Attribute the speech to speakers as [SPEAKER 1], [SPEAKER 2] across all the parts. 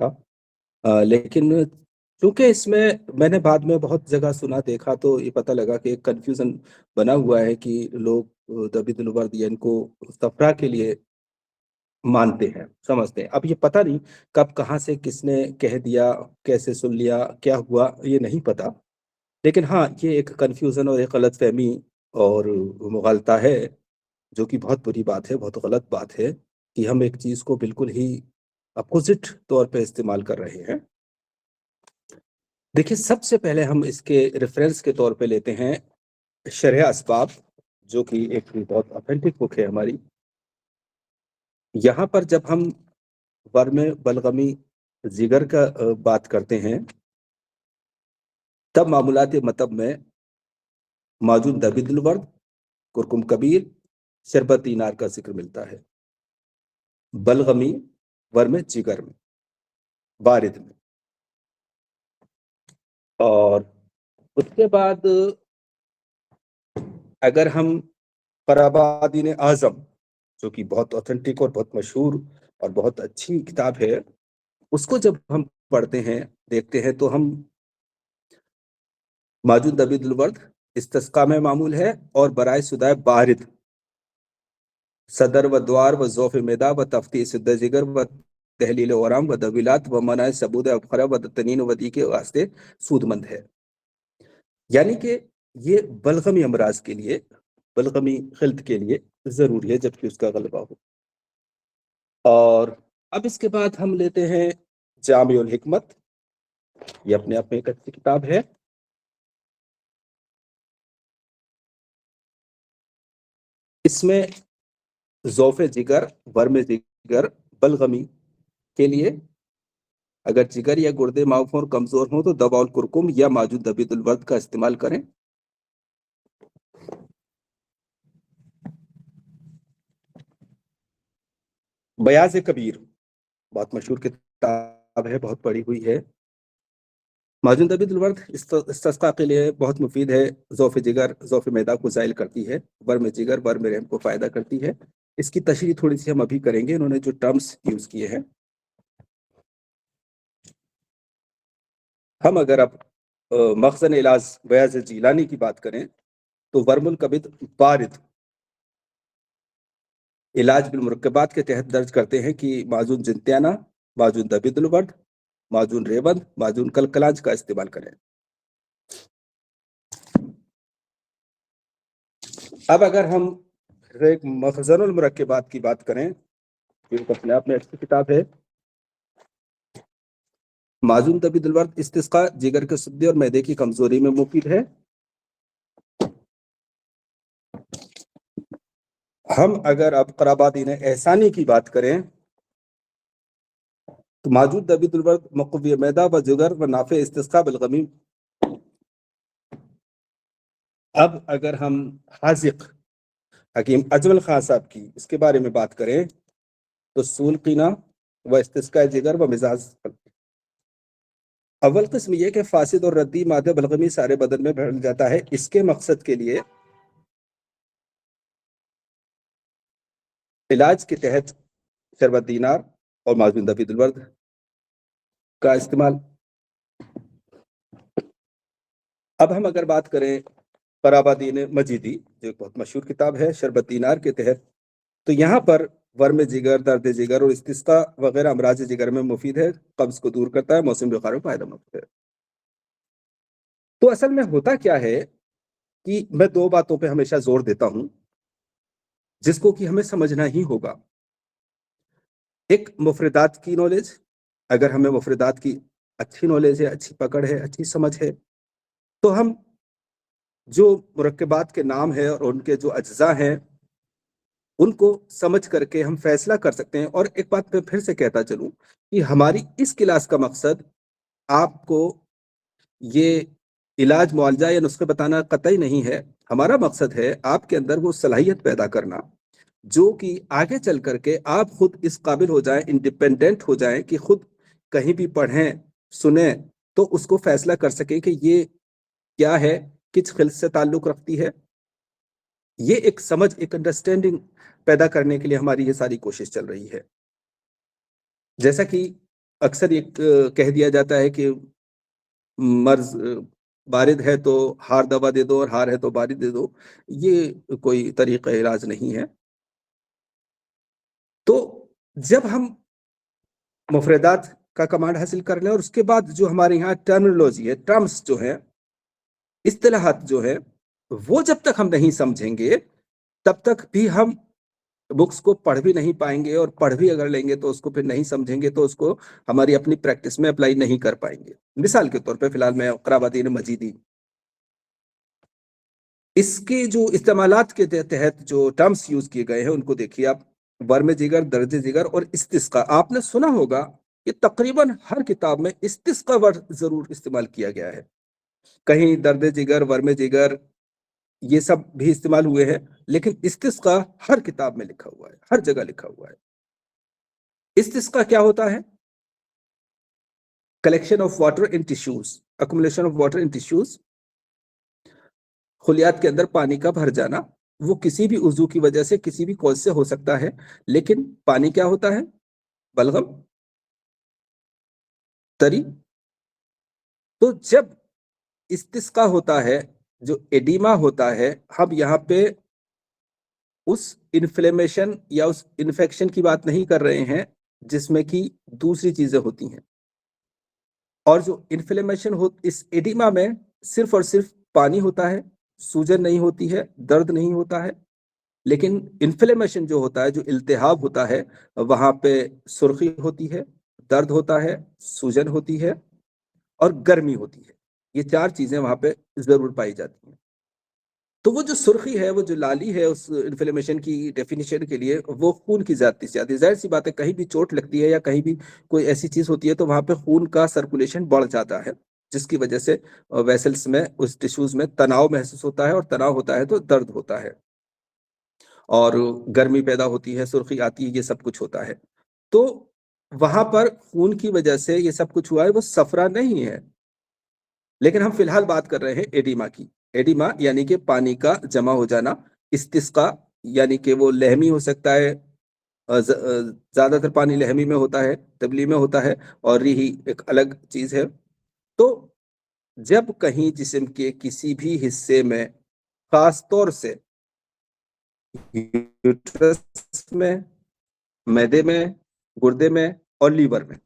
[SPEAKER 1] था। लेकिन चूंकि इसमें मैंने बाद में बहुत जगह सुना देखा तो ये पता लगा कि एक कंफ्यूजन बना हुआ है कि लोग दबी दिलवर्द या इनको सफरा के लिए मानते हैं, समझते हैं। अब ये पता नहीं कब कहाँ से किसने कह दिया, कैसे सुन लिया, क्या हुआ, ये नहीं पता। लेकिन हाँ, ये एक कन्फ्यूज़न और एक गलतफ़हमी और मुग़ालता है, जो कि बहुत बुरी बात है, बहुत गलत बात है कि हम एक चीज़ को बिल्कुल ही अपोज़िट तौर पे इस्तेमाल कर रहे हैं। देखिए, सबसे पहले हम इसके रेफ़रेंस के तौर पे लेते हैं शरह असबाब, जो कि एक बहुत ऑथेंटिक बुक है हमारी। यहाँ पर जब हम वर्म बलगमी जिगर का बात करते हैं, तब मामूलात मतब में मौजूद दबिदुल वर्द, कुरकुम कबीर, शरबती नार का ज़िक्र मिलता है। बलगमी वर्म जिगर में, बारिद में। और उसके बाद अगर हम क़राबादीन आज़म, जो कि बहुत ऑथेंटिक और बहुत मशहूर और बहुत अच्छी किताब है, उसको जब हम पढ़ते हैं, देखते हैं तो हम मौजूद दबिदुल वर्द इस्तिस्क़ा में मामूल है और बराए सुदाए बारिद, सदर व द्वार व ज़ौफ़ मैदा व तफ्तीश जिगर व तहलील औराम व दबिलात व मनाए सबूत अबखरा व तनीन वदी के वास्ते सूदमंद है। यानी कि ये बलगमी अमराज के लिए, बलगमी ख़िल्त के लिए ज़रूरी है जबकि उसका गलबा हो। और अब इसके बाद हम लेते हैं जामिउल हिकमत। ये अपने आप में एक अच्छी किताब है। इसमें ज़ौफ़ जिगर, वर्म जिगर, बलगमी के लिए अगर जिगर या गुर्दे माऊफ और कमज़ोर हों तो दवा उल कुरकुम या मौजूद दबिदुल वर्द का इस्तेमाल करें। बयाज़ कबीर बहुत मशहूर किताब है, बहुत पढ़ी हुई है। मौजूद दबिदुल वर्द इस्तिस्क़ा के लिए बहुत मुफ़ीद है। ज़ौफ़ जिगर, ज़ौफ़ मैदा को ज़ाइल करती है। वर्म जिगर, वर्म रहम को फ़ायदा करती है। इसकी तशरीह थोड़ी-सी हम अभी करेंगे। इन्होंने जो टर्म्स यूज़ किए हैं। हम अगर अब मख़ज़न इलाज बयाज़ जीलानी की बात करें, तो वर्मुल कबिद बारिद इलाज बिल मुरक्कबात के तहत दर्ज करते हैं कि माजून जिंत्याना, माजून दबिदुल वर्द, माजून रेबंद, माजून कलकलाज का इस्तेमाल करें। अब अगर हम एक मख़ज़नुल मुरक्कबात की बात करें, तो अपने आप में अच्छी किताब है। माजून दबिदुल वर्द इस्तिस्क़ा, जिगर के सद्दे और मैदे की कमज़ोरी में मुफीद है। हम अगर अब क़राबादीन एहसानी की बात करें, तो मौजूद दबिदुल वर्द मुक़व्वी मैदा व जिगर व नाफ़े इस्तिस्क़ा बिलगमी। अब अगर हम हाज़िक़ हकीम अजमल खां साहब की इसके बारे में बात करें, तो सूलक़ीना व इस्तिस्क़ा जिगर व मिज़ाज। अव्वल किस्म ये कि फ़ासिद और रद्दी मादे बलगमी सारे बदन में फैल जाता है। इसके मकसद के लिए इलाज के तहत शरबत दीनार और माजून दबिदुल वर्द का इस्तेमाल। अब हम अगर बात करें क़राबादीन मजीदी, जो एक बहुत मशहूर किताब है शरबत दीनार के तहत, तो यहाँ पर वर्म जिगर, दर्द जिगर और इस्तिस्क़ा वगैरह अमराज जिगर में मुफीद है, कब्ज़ को दूर करता है, मौसम बुखार में फ़ायदेमंद है। तो असल में होता क्या है कि मैं 2 बातों पे हमेशा ज़ोर देता हूँ, जिसको कि हमें समझना ही होगा। एक मुफ़रदात की नॉलेज, अगर हमें मुफ़रदात की अच्छी नॉलेज है, अच्छी पकड़ है, अच्छी समझ है, तो हम जो मुरक्कबात के नाम है और उनके जो अज्ज़ा हैं, उनको समझ करके हम फ़ैसला कर सकते हैं। और एक बात मैं फिर से कहता चलूँ कि हमारी इस क्लास का मकसद आपको ये इलाज, मुआलजा या नुस्खे बताना कतई नहीं है। हमारा मकसद है आपके अंदर वो सलाहियत पैदा करना, जो कि आगे चल कर के आप खुद इस काबिल हो जाएँ, इंडिपेंडेंट हो जाएँ कि खुद कहीं भी पढ़ें, सुनें, तो उसको फ़ैसला कर सकें कि ये क्या है, किस ख़िल्त से ताल्लुक़ रखती है। ये एक समझ, एक अंडरस्टैंडिंग पैदा करने के लिए हमारी ये सारी कोशिश चल रही है। जैसा कि अक्सर ये कह दिया जाता है कि मर्ज बारिद है तो हार दवा दे दो और हार है तो बारिद दे दो, ये कोई तरीका इलाज नहीं है। तो जब हम मुफरदात का कमांड हासिल कर लें और उसके बाद जो हमारे यहाँ टर्मिनोलॉजी है, टर्म्स जो है, इस्तिलाहात जो है, वो जब तक हम नहीं समझेंगे तब तक भी हम बुक्स को पढ़ भी नहीं पाएंगे, और पढ़ भी अगर लेंगे तो उसको फिर नहीं समझेंगे तो उसको हमारी अपनी प्रैक्टिस में अप्लाई नहीं कर पाएंगे। मिसाल के तौर पे फिलहाल मैं क़ुराबादीन मजीदी, इसके जो इस्तेमालात के तहत जो टर्म्स यूज किए गए हैं उनको देखिए आप। वर्म जिगर, दर्ज जिगर और इस्तिस्का, आपने सुना होगा कि तकरीबन हर किताब में इस्तिस्का वर्ड जरूर इस्तेमाल किया गया है। कहीं दर्द जिगर, वर्म जिगर, ये सब भी इस्तेमाल हुए हैं, लेकिन इस्तिस्का हर किताब में लिखा हुआ है, हर जगह लिखा हुआ है। इस्तिस्का क्या होता है? Collection of water in tissues, accumulation of water in tissues, खुलियात के अंदर पानी का भर जाना। वो किसी भी उजू की वजह से, किसी भी कॉज से हो सकता है, लेकिन पानी क्या होता है? बलगम, तरी। तो जब इस्तिस्का होता है, जो एडिमा होता है, हम यहाँ पे उस इन्फ्लेमेशन या उस इन्फेक्शन की बात नहीं कर रहे हैं जिसमें कि दूसरी चीजें होती हैं। और जो इन्फ्लेमेशन हो, इस एडिमा में सिर्फ और सिर्फ पानी होता है, सूजन नहीं होती है, दर्द नहीं होता है। लेकिन इन्फ्लेमेशन जो होता है, जो इल्तिहाब होता है, वहां पे सुर्खी होती है, दर्द होता है, सूजन होती है और गर्मी होती है। ये चार चीजें वहां पे जरूर पाई जाती हैं। तो वो जो सुर्खी है, वो जो लाली है, उस इन्फ्लेमेशन की डेफिनेशन के लिए वो खून की ज्यादती से आती है। जाहिर सी बात है, कहीं भी चोट लगती है या कहीं भी कोई ऐसी चीज होती है तो वहां पे खून का सर्कुलेशन बढ़ जाता है, जिसकी वजह से वेसल्स में, उस टिश्यूज में तनाव महसूस होता है, और तनाव होता है तो दर्द होता है, और गर्मी पैदा होती है, सुर्खी आती है, ये सब कुछ होता है। तो वहां पर खून की वजह से ये सब कुछ हुआ है, वो सफरा नहीं है। लेकिन हम फिलहाल बात कर रहे हैं एडिमा की। एडिमा यानी कि पानी का जमा हो जाना। इस्तिस्का यानी कि वो लहमी हो सकता है, ज्यादातर पानी लहमी में होता है, तबली में होता है, और रिही एक अलग चीज है। तो जब कहीं जिस्म के किसी भी हिस्से में, खास तौर से यूट्रस में, मैदे में, गुर्दे में और लीवर में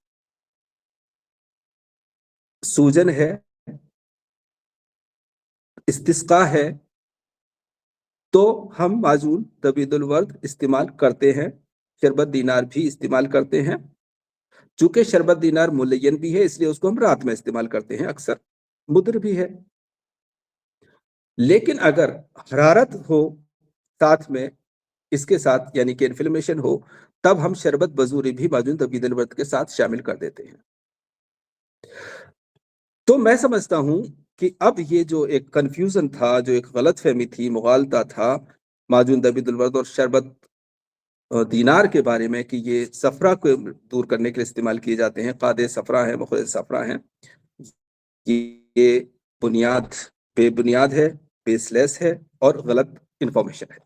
[SPEAKER 1] सूजन है, इस्तिस्का है, तो हम माजून तबीदुल वर्द इस्तेमाल करते हैं, शरबत दीनार भी इस्तेमाल करते हैं। चूंकि शरबत दीनार मुलय्यन भी है, इसलिए उसको हम रात में इस्तेमाल करते हैं, अक्सर मुद्र भी है। लेकिन अगर हरारत हो साथ में, इसके साथ यानी कि इन्फ्लेमेशन हो, तब हम शरबत बजूरी भी माजून तबीदुल वर्द के साथ शामिल कर देते हैं। तो मैं समझता हूं कि अब ये जो एक कंफ्यूजन था, जो एक गलत फहमी थी, मुगालता था माजून तबीदुल वर्द और शरबत दीनार के बारे में, कि ये सफरा को दूर करने के लिए इस्तेमाल किए जाते हैं, कादे सफरा है, मुखरिज सफरा है, ये बुनियाद बेबुनियाद है, बेसलेस है और गलत इंफॉर्मेशन है।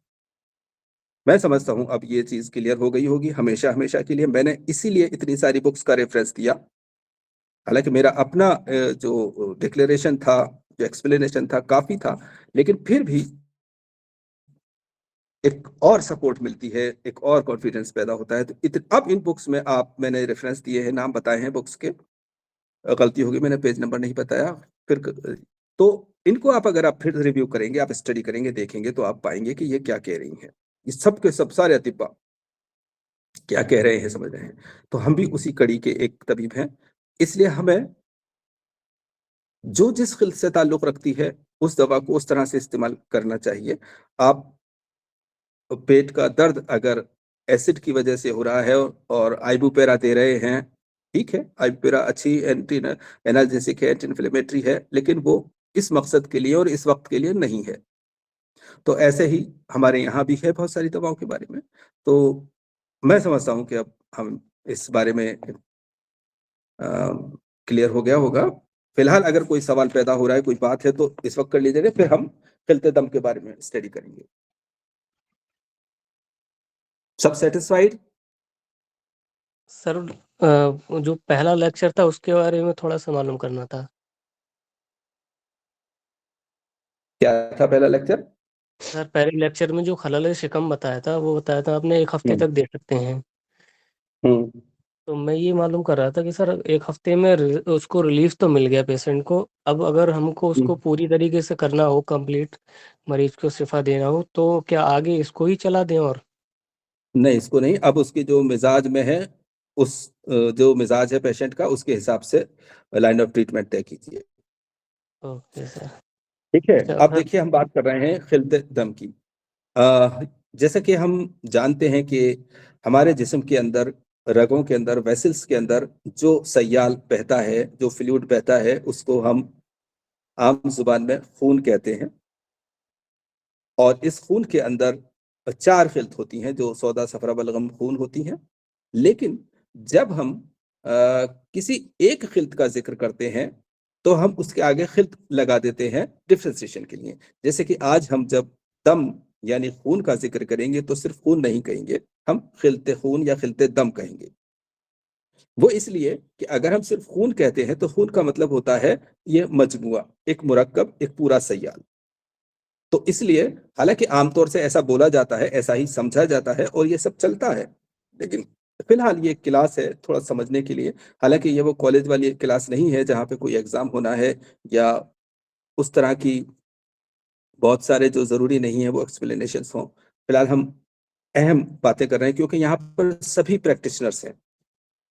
[SPEAKER 1] मैं समझता हूं अब ये चीज क्लियर हो गई होगी हमेशा हमेशा के लिए। मैंने इसीलिए इतनी सारी बुक्स का रेफरेंस दिया। हालांकि मेरा अपना जो डिक्लेरेशन था, जो एक्सप्लेनेशन था, काफी था, लेकिन फिर भी एक और सपोर्ट मिलती है, एक और कॉन्फिडेंस पैदा होता है। तो अब इन बुक्स में आप, मैंने रेफरेंस दिए हैं, नाम बताए हैं बुक्स के, गलती होगी मैंने पेज नंबर नहीं बताया, फिर तो इनको आप, अगर आप फिर रिव्यू करेंगे, आप स्टडी करेंगे, देखेंगे, तो आप पाएंगे कि ये क्या कह रही हैं। ये सब के सब सारे अतिब्बा क्या कह रहे हैं, समझ रहे हैं। तो हम भी उसी कड़ी के एक तबीब हैं, इसलिए हमें जो जिस खिल से ताल्लुक रखती है उस दवा को उस तरह से इस्तेमाल करना चाहिए। आप पेट का दर्द अगर एसिड की वजह से हो रहा है और आइबुपेरा दे रहे हैं, ठीक है, आइबुपेरा अच्छी एंटी एनाल्जेसिक है, एंटी इन्फ्लेमेटरी है, लेकिन वो इस मकसद के लिए और इस वक्त के लिए नहीं है। तो ऐसे ही हमारे यहाँ भी है बहुत सारी दवाओं के बारे में। तो मैं समझता हूँ कि अब हम इस बारे में क्लियर हो गया होगा। फिलहाल अगर कोई सवाल पैदा हो रहा है, कोई बात है, तो इस वक्त कर लीजिएगा, फिर हम खिलते दम के बारे में स्टडी करेंगे। सब सेटिस्फाइड?
[SPEAKER 2] सर जो पहला लेक्चर था उसके बारे में थोड़ा-सा मालूम करना था।
[SPEAKER 1] क्या था पहला लेक्चर?
[SPEAKER 2] सर पहले लेक्चर में जो खलल शिकम बताया था, वो बताया था आपने 1 हफ्ते
[SPEAKER 1] हम्म।
[SPEAKER 2] तक दे सकते हैं।
[SPEAKER 1] हम्म।
[SPEAKER 2] तो मैं ये मालूम कर रहा था कि सर 1 हफ्ते में उसको रिलीफ तो मिल गया पेशेंट को, अब अगर हमको उसको
[SPEAKER 1] हम्म।
[SPEAKER 2] पूरी तरीके से करना हो, कंप्लीट मरीज को शिफा देना हो, तो क्या आगे इसको ही चला दें? और
[SPEAKER 1] नहीं, इसको नहीं, अब उसकी जो मिजाज में है, उस जो मिजाज है पेशेंट का, उसके हिसाब से लाइन ऑफ ट्रीटमेंट तय कीजिए।
[SPEAKER 2] Okay sir.
[SPEAKER 1] ठीक है,
[SPEAKER 2] अच्छा
[SPEAKER 1] अब
[SPEAKER 2] सर।
[SPEAKER 1] देखिए हम बात कर रहे हैं खिलते दम की। अ, जैसा कि हम जानते हैं कि हमारे जिस्म के अंदर, रगों के अंदर, वेसल्स के अंदर जो सय्याल बहता है, जो फ्लूइड बहता है, उसको हम आम जुबान में खून कहते हैं। और इस खून के अंदर 4 खिल्त होती हैं, जो सौदा सफरा बलगम खून होती हैं। लेकिन जब हम अ, किसी एक खिल्त का ज़िक्र करते हैं, तो हम उसके आगे खिल्त लगा देते हैं डिफरेंशिएशन के लिए। जैसे कि आज हम जब दम यानी खून का ज़िक्र करेंगे, तो सिर्फ खून नहीं कहेंगे, हम खिल्ते खून या खिल्ते दम कहेंगे। वो इसलिए कि अगर हम सिर्फ खून कहते हैं, तो खून का मतलब होता है ये मजमुआ, एक मुरक्कब, एक पूरा सय्याल। तो इसलिए हालाँकि आमतौर से ऐसा बोला जाता है, ऐसा ही समझा जाता है और ये सब चलता है। लेकिन फिलहाल ये क्लास है थोड़ा समझने के लिए। हालाँकि ये वो कॉलेज वाली क्लास नहीं है जहाँ पे कोई एग्ज़ाम होना है या उस तरह की बहुत सारे जो ज़रूरी नहीं है वो एक्सप्लेनेशंस हों। फिलहाल हम अहम बातें कर रहे हैं क्योंकि यहाँ पर सभी प्रैक्टिशनर्स हैं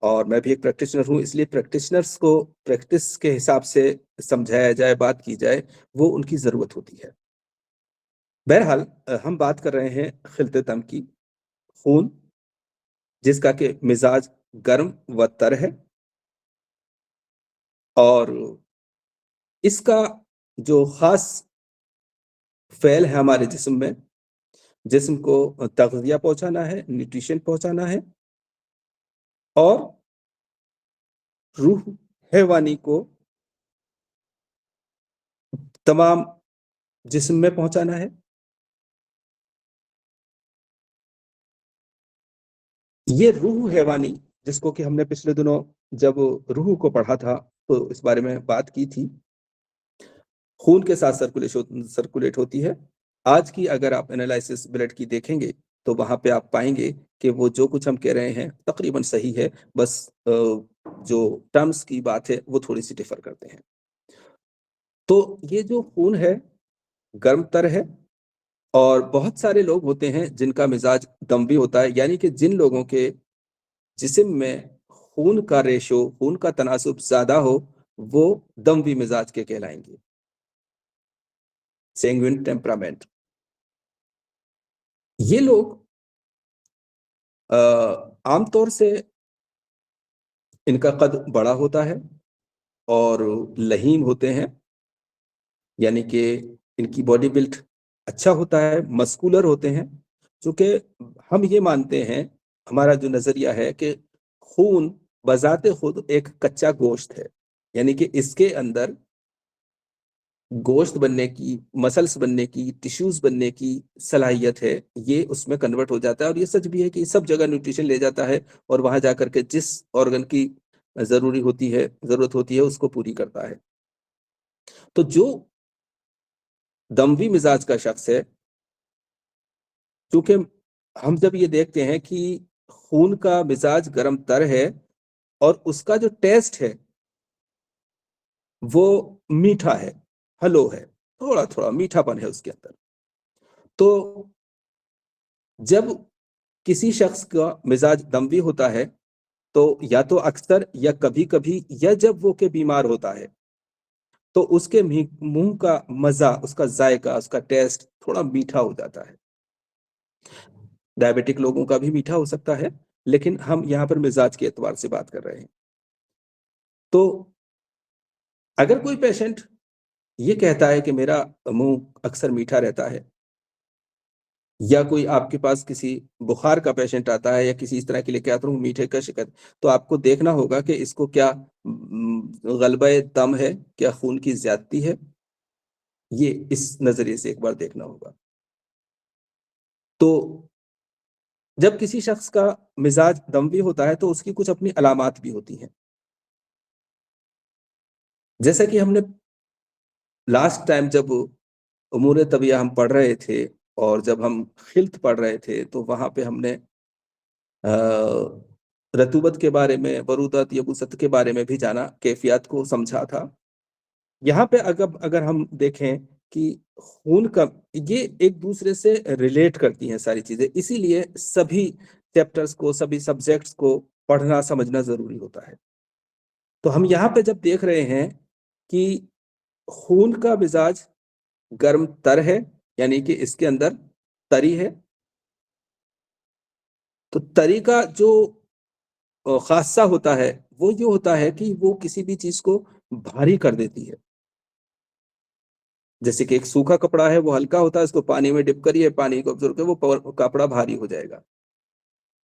[SPEAKER 1] और मैं भी एक प्रैक्टिशनर हूँ, इसलिए प्रैक्टिशनर्स को प्रैक्टिस के हिसाब से समझाया जाए, बात की जाए, वो उनकी ज़रूरत होती है। बहरहाल हम बात कर रहे हैं खिलते दम की, खून जिसका कि मिजाज गर्म व तर है और इसका जो खास फ़ेल है हमारे जिस्म में, जिस्म को तग़ज़िया पहुँचाना है, न्यूट्रिशन पहुँचाना है और रूह हैवानी को तमाम जिस्म में पहुँचाना है। ये रूह हैवानी जिसको कि हमने पिछले दिनों जब रूह को पढ़ा था, तो इस बारे में बात की थी। खून के साथ सर्कुलेट होती है। आज की अगर आप एनालिसिस ब्लड की देखेंगे, तो वहाँ पे आप पाएँगे कि वो जो कुछ हम कह रहे हैं तकरीबन सही है, बस जो टर्म्स की बात है वो थोड़ी-सी डिफ़र करते हैं। तो ये जो खून है, गर्म-तर है और बहुत सारे लोग होते हैं जिनका मिज़ाज दम भी होता है, यानी कि जिन लोगों के जिस्म में खून का रेशो, खून का तनासुब ज़्यादा हो, वो दमवी मिज़ाज के कहलाएँगे। Sanguine temperament. ये लोग अ, आमतौर से इनका कद बड़ा होता है और लहीम होते हैं, यानी कि इनकी बॉडी बिल्ड अच्छा होता है, मस्कुलर होते हैं। चूँकि हम ये मानते हैं, हमारा जो नज़रिया है कि खून बज़ाते खुद एक कच्चा गोश्त है, यानी कि इसके अंदर गोश्त बनने की, मसल्स बनने की, टिश्यूज़ बनने की सलाहियत है, ये उसमें कन्वर्ट हो जाता है और ये सच भी है कि सब जगह न्यूट्रिशन ले जाता है और वहाँ जाकर के जिस ऑर्गन की ज़रूरत होती है, उसको पूरी करता है। तो जो दमवी मिज़ाज का शख्स है, चूँकि हम जब ये देखते हैं कि खून का मिज़ाज गरम-तर है और उसका जो टेस्ट है, वो मीठा है, हलो है, थोड़ा-थोड़ा मीठापन है उसके अंदर। तो जब किसी शख्स का मिज़ाज दमवी होता है, तो या तो अक्सर या कभी-कभी या जब वो के बीमार होता है, तो उसके मुँह का मज़ा, उसका ज़ायक़ा, उसका टेस्ट थोड़ा मीठा हो जाता है। डायबिटिक लोगों का भी मीठा हो सकता है, लेकिन हम यहाँ पर मिज़ाज के एतबार से बात कर रहे हैं। तो अगर कोई पेशेंट ये कहता है कि मेरा मुँह अक्सर मीठा रहता है या कोई आपके पास किसी बुखार का पेशेंट आता है या किसी इस तरह के लेके आता हूँ मीठे का शिकायत, तो आपको देखना होगा कि इसको क्या गलबे दम है, क्या खून की ज़्यादती है? ये इस नज़रिए से एक बार देखना होगा। तो जब किसी शख्स का मिजाज दमवी होता है तो उसकी कुछ अपनी अलामात भी होती हैं। जैसा कि हमने लास्ट टाइम जब उमूर तबीया हम पढ़ रहे थे और जब हम खिल्त पढ़ रहे थे तो वहाँ पे हमने रतूबत के बारे में, बरूदत, यबूसत के बारे में भी जाना, कैफियत को समझा था। यहाँ पे अगर अगर हम देखें कि खून का ये एक दूसरे से रिलेट करती हैं सारी चीज़ें, इसीलिए सभी चैप्टर्स को, सभी सब्जेक्ट्स को पढ़ना समझना ज़रूरी होता है। तो हम यहाँ पे जब देख रहे हैं कि खून का मिजाज गर्म तर है, यानी कि इसके अंदर तरी है। तो तरी का जो खासा होता है, वो ये होता है कि वो किसी भी चीज़ को भारी कर देती है। जैसे कि एक सूखा कपड़ा है, वो हल्का होता है, इसको पानी में डिप करिए, पानी को अब्ज़ॉर्ब करके वो कपड़ा भारी हो जाएगा।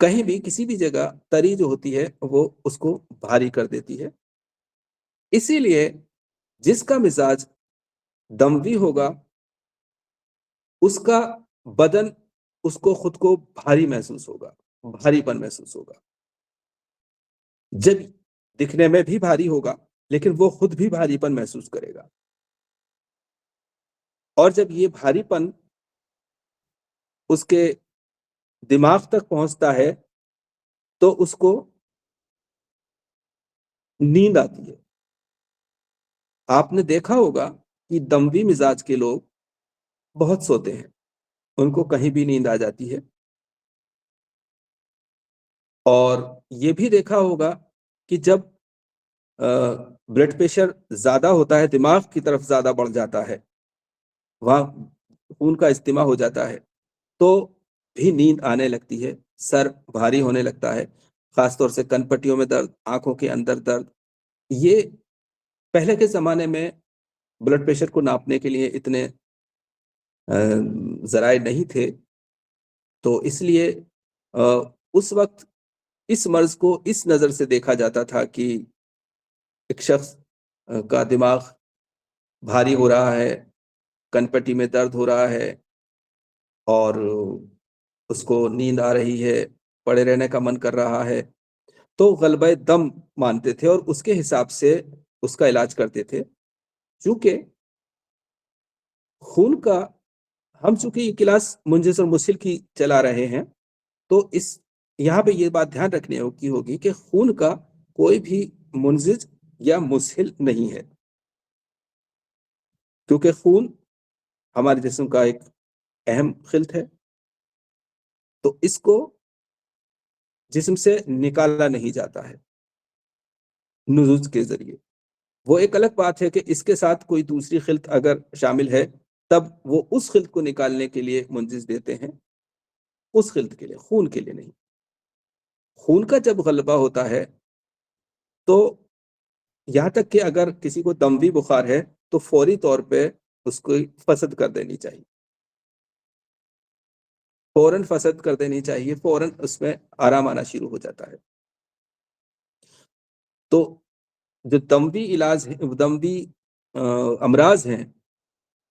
[SPEAKER 1] कहीं भी किसी भी जगह तरी जो होती है, वो उसको भारी कर देती है। इसीलिए जिसका मिजाज दमवी होगा, उसका बदन उसको खुद को भारी महसूस होगा, भारीपन महसूस होगा। जब दिखने में भी भारी होगा, लेकिन वो खुद भी भारीपन महसूस करेगा। और जब ये भारीपन उसके दिमाग तक पहुंचता है, तो उसको नींद आती है। आपने देखा होगा कि दमवी मिजाज के लोग बहुत सोते हैं, उनको कहीं भी नींद आ जाती है। और ये भी देखा होगा कि जब ब्लड प्रेशर ज़्यादा होता है, दिमाग की तरफ ज़्यादा बढ़ जाता है, वहाँ खून का इज्तिमा हो जाता है, तो भी नींद आने लगती है, सर भारी होने लगता है, ख़ास तौर से कनपट्टियों में दर्द, आँखों के अंदर दर्द। ये पहले के ज़माने में ब्लड प्रेशर को नापने के लिए इतने ज़राए नहीं थे, तो इसलिए उस वक़्त इस मर्ज़ को इस नज़र से देखा जाता था कि एक शख्स का दिमाग भारी हो रहा है, कनपट्टी में दर्द हो रहा है और उसको नींद आ रही है, पड़े रहने का मन कर रहा है, तो गलबे दम मानते थे और उसके हिसाब से उसका इलाज करते थे। चूँकि खून का हम चूँकि ये क्लास मुंजिज़ और मुसिल की चला रहे हैं, तो इस यहाँ पे ये बात ध्यान रखने की होगी कि खून का कोई भी मुंजिज़ या मुस्हिल नहीं है। क्योंकि खून हमारे जिस्म का एक अहम ख़िल्त है, तो इसको जिस्म से निकाला नहीं जाता है, नुज़ुज़ के ज़रिए। वो एक अलग बात है कि इसके साथ कोई दूसरी ख़िल्त अगर शामिल है, तब वो उस ख़िल्त को निकालने के लिए मुंजिज़ देते हैं, उस ख़िल्त के लिए, खून के लिए नहीं। खून का जब ग़लबा होता है, तो यहाँ तक कि अगर किसी को दमवी बुखार है, तो फ़ौरी तौर पे उसको फ़सद कर देनी चाहिए। फ़ौरन फ़सद कर देनी चाहिए, फ़ौरन उसमें आराम आना शुरू हो जाता है। तो जो दमवी इलाज है, दमवी अ, अमराज़ हैं,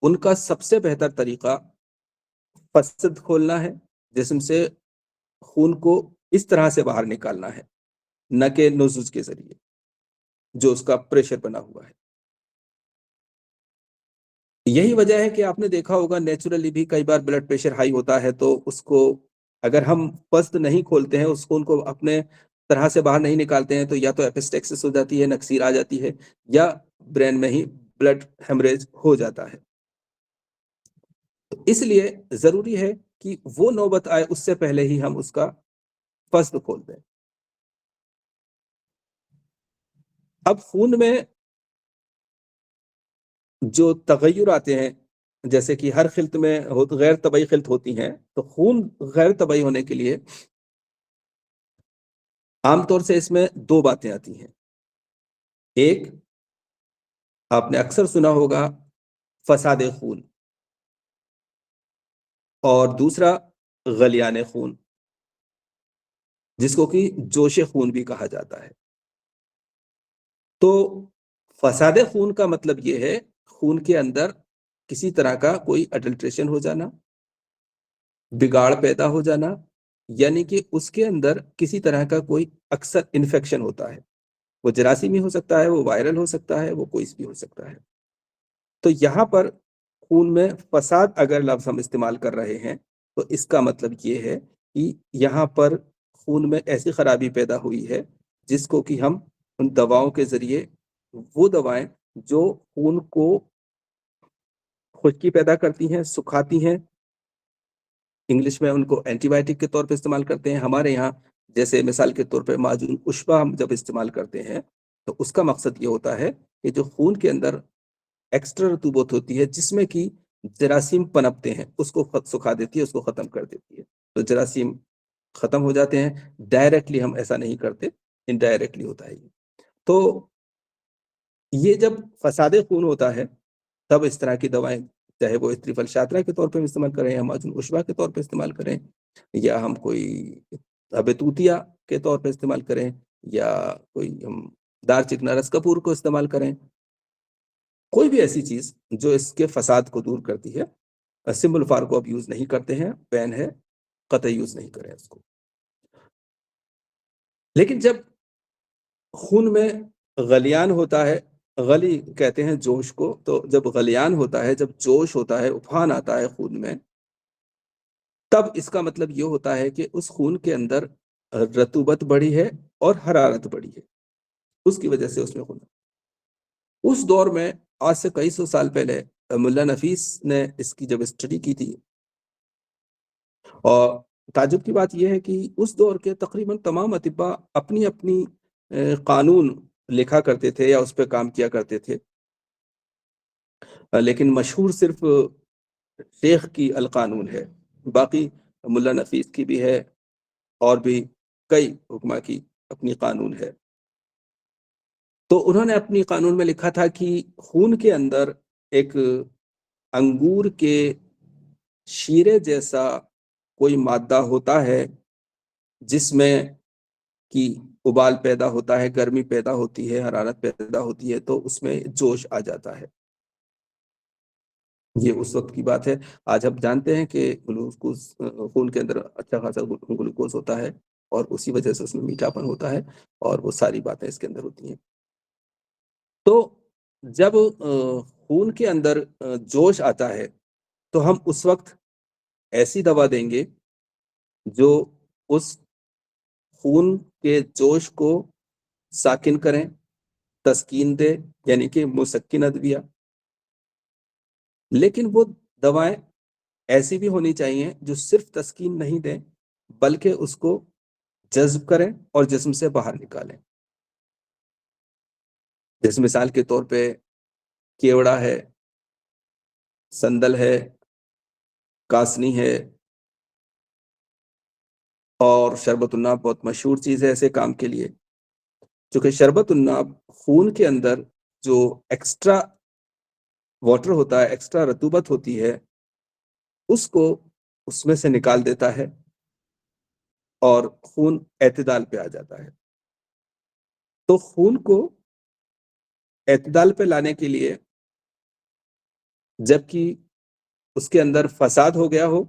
[SPEAKER 1] उनका सबसे बेहतर तरीका फ़सद खोलना है, जिस्म से खून को इस तरह से बाहर निकालना है, न कि नुज़ुज़ के ज़रिए, जो उसका प्रेशर बना हुआ है। यही वजह है कि आपने देखा होगा नेचुरली भी कई बार ब्लड प्रेशर हाई होता है तो उसको अगर हम फ़स्त नहीं खोलते हैं, उसको उनको अपने तरह से बाहर नहीं निकालते हैं तो या तो एपिस्टेक्सिस हो जाती है, नक्सीर आ जाती है या ब्रेन में ही ब्लड हेमरेज हो जाता है। तो इसलिए ज़रूरी है कि वो नौबत आए उससे पहले ही हम उसका फ़स्त खोल दें। अब खून में जो तगय्युर आते हैं, जैसे कि हर ख़िल्त में हो गैर तबई ख़िल्त होती हैं, तो खून गैर तबई होने के लिए आम तौर से इसमें 2 बातें आती हैं। एक, आपने अक्सर सुना होगा फ़साद खून और दूसरा गलियान खून, जिसको कि जोश खून भी कहा जाता है। तो फ़साद खून का मतलब ये है, खून के अंदर किसी तरह का कोई अडल्ट्रेशन हो जाना, बिगाड़ पैदा हो जाना यानी कि उसके अंदर किसी तरह का कोई अक्सर इन्फेक्शन होता है। वो जरासीमी हो सकता है, वो वायरल हो सकता है, वो कोई भी हो सकता है। तो यहाँ पर खून में फसाद अगर लफ्ज़ हम इस्तेमाल कर रहे हैं, तो इसका मतलब ये है कि यहाँ पर खून में ऐसी खराबी पैदा हुई है, जिसको कि हम उन दवाओं के ज़रिए, वो दवाएँ जो खून को खुश्की पैदा करती हैं, सुखाती हैं, इंग्लिश में उनको एंटीबायोटिक के तौर पे इस्तेमाल करते हैं। हमारे यहाँ जैसे मिसाल के तौर पे माजून उष्बा हम जब इस्तेमाल करते हैं, तो उसका मकसद ये होता है कि जो खून के अंदर एक्स्ट्रा रतूबत होती है, जिसमें कि जरासीम पनपते हैं, उसको सुखा देती है, उसको ख़त्म कर देती है। तो जरासीम ख़त्म हो जाते हैं। डायरेक्टली हम ऐसा नहीं करते, इनडायरेक्टली होता है ये। तो ये जब फ़साद खून होता है, तब इस तरह की दवाएँ, चाहे वो स्त्रीफल शात्रा के तौर पे हम इस्तेमाल करें या माजुन उशवा के तौर पे इस्तेमाल करें, या हम कोई अबे-तूतिया के तौर पे इस्तेमाल करें, या कोई हम दार चिकना रस कपूर को इस्तेमाल करें, कोई भी ऐसी चीज़ जो इसके फ़साद को दूर करती है, सिम्बुलफ़ार को अब यूज़ नहीं करते हैं, बैन है, कतई यूज़ नहीं करें इसको। लेकिन जब खून में गलियान होता है, गली कहते हैं जोश को, तो जब गलियान होता है, जब जोश होता है, उफान आता है खून में, तब इसका मतलब ये होता है कि उस खून के अंदर रतूबत बढ़ी है और हरारत बढ़ी है। उसकी वजह से उसमें खून, उस दौर में आज से कई सौ साल पहले मुल्ला नफीस ने इसकी जब स्टडी की थी, और ताज्जुब की बात ये है कि उस दौर के तकरीबन तमाम अतिब्बा अपनी-अपनी कानून लिखा करते थे या उस पे काम किया करते थे। लेकिन मशहूर सिर्फ़ शेख की अल कानून है। बाकी मुल्ला नफीस की भी है, और भी कई हुक्मा की अपनी कानून है। तो उन्होंने अपनी कानून में लिखा था कि खून के अंदर एक अंगूर के शीरे जैसा कोई मादा होता है, जिसमें कि उबाल पैदा होता है, गर्मी पैदा होती है, हरारत पैदा होती है, तो उसमें जोश आ जाता है। ये उस वक़्त की बात है। आज हम जानते हैं कि खून के अंदर अच्छा खासा ग्लूकोज़ होता है, और उसी वजह से उसमें मीठापन होता है, और वो सारी बातें इसके अंदर होती हैं। तो जब खून के अंदर जोश आता है, तो हम उस वक़्त ऐसी दवा देंगे जो उस खून के जोश को साकिन करें, तस्कीन दे, यानी कि मुसक्किन अद्विया। लेकिन वो दवाएँ ऐसी भी होनी चाहिए जो सिर्फ़ तस्कीन नहीं दें, बल्कि उसको जज़्ब करें और जिस्म से बाहर निकालें। जैसे मिसाल के तौर पे केवड़ा है, संदल है, कासनी है, और शरबतुन्नाब बहुत मशहूर चीज़ है ऐसे काम के लिए। चूँकि शरबतुन्नाब खून के अंदर जो एक्स्ट्रा वाटर होता है, एक्स्ट्रा रतूबत होती है, उसको उसमें से निकाल देता है, और खून एतदाल पे आ जाता है। तो खून को एतदाल पे लाने के लिए, जबकि उसके अंदर फ़साद हो गया हो,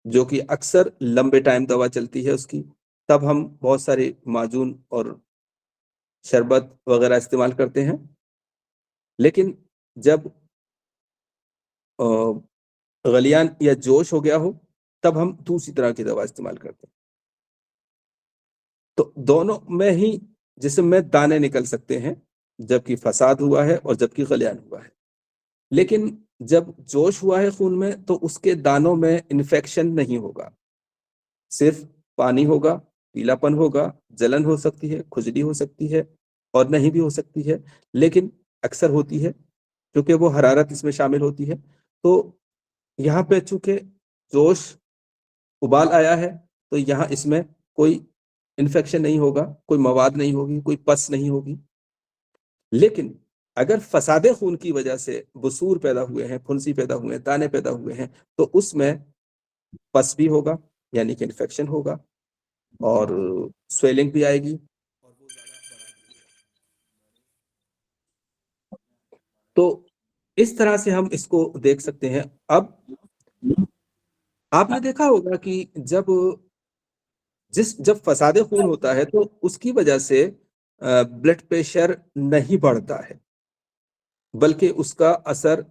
[SPEAKER 1] जो कि अक्सर लंबे टाइम दवा चलती है उसकी, तब हम बहुत सारे माजून और शरबत वगैरह इस्तेमाल करते हैं। लेकिन जब अ, गलियान या जोश हो गया हो, तब हम दूसरी तरह की दवा इस्तेमाल करते हैं। तो दोनों में ही जिस्म में दाने निकल सकते हैं, जबकि फ़साद हुआ है और जबकि गलियान हुआ है। लेकिन जब जोश हुआ है खून में, तो उसके दानों में इन्फेक्शन नहीं होगा, सिर्फ़ पानी होगा, पीलापन होगा, जलन हो सकती है, खुजली हो सकती है, और नहीं भी हो सकती है, लेकिन अक्सर होती है, क्योंकि वो हरारत इसमें शामिल होती है। तो यहाँ पे चूँकि जोश, उबाल आया है, तो यहाँ इसमें कोई इन्फेक्शन नहीं होगा, कोई मवाद नहीं होगी, कोई पस नहीं होगी। लेकिन अगर फ़साद खून की वजह से बसूर पैदा हुए हैं, फुंसी पैदा हुए हैं, दाने पैदा हुए हैं, तो उसमें पस भी होगा, यानी कि इन्फेक्शन होगा, और स्वेलिंग भी आएगी, और वो ज़्यादा बड़ा भी होगा। तो इस तरह से हम इसको देख सकते हैं। अब आपने देखा होगा कि जब फसाद खून होता है तो उसकी वजह से ब्लड प्रेशर नहीं बढ़ता है, बल्कि उसका असर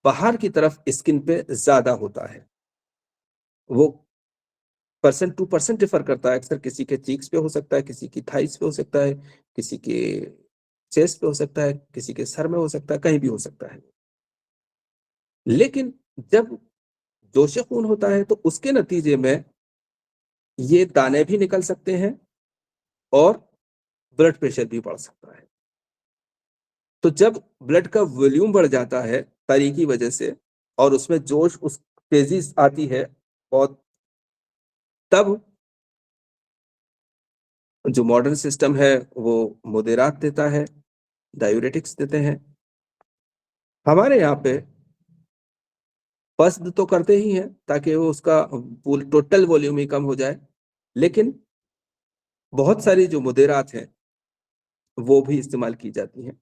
[SPEAKER 1] बाहर की तरफ स्किन पे ज्यादा होता है। वो परसेंट टू परसेंट डिफर करता है। अक्सर किसी के चीक्स पे हो सकता है, किसी की थाइस पे हो सकता है, किसी के चेस्ट पे हो सकता है, किसी के सर में हो सकता है, कहीं भी हो सकता है। लेकिन जब जोश खून होता है तो उसके नतीजे में ये दाने भी निकल सकते हैं और ब्लड प्रेशर भी बढ़ सकता है। तो जब ब्लड का वॉल्यूम बढ़ जाता है तारी की वजह से और उसमें जोश उस तेजी आती है, और तब जो मॉडर्न सिस्टम है वो मुदिरात देता है, डायूरेटिक्स देते हैं। हमारे यहाँ पे पस्द तो करते ही हैं ताकि वो उसका टोटल वॉल्यूम ही कम हो जाए, लेकिन बहुत सारी जो मुदिरात हैं वो भी इस्तेमाल की जाती हैं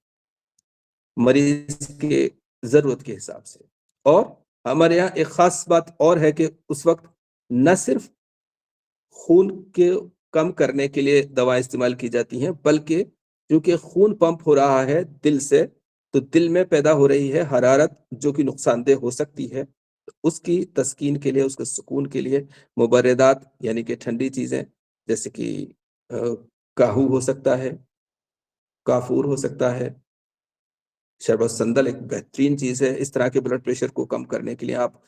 [SPEAKER 1] मरीज के जरूरत के हिसाब से। और हमारे यहाँ एक खास बात और है कि उस वक्त न सिर्फ खून के कम करने के लिए दवा इस्तेमाल की जाती हैं, बल्कि क्योंकि खून पंप हो रहा है दिल से, तो दिल में पैदा हो रही है हरारत जो कि नुकसानदेह हो सकती है। उसकी तस्कीन के लिए, उसके सुकून के लिए मुबर्रिदात यानी कि ठंडी चीजें, जैसे कि अ, काहू हो सकता है, काफूर हो सकता है, शरबत संदल एक बेहतरीन चीज़ है। इस तरह के ब्लड प्रेशर को कम करने के लिए आप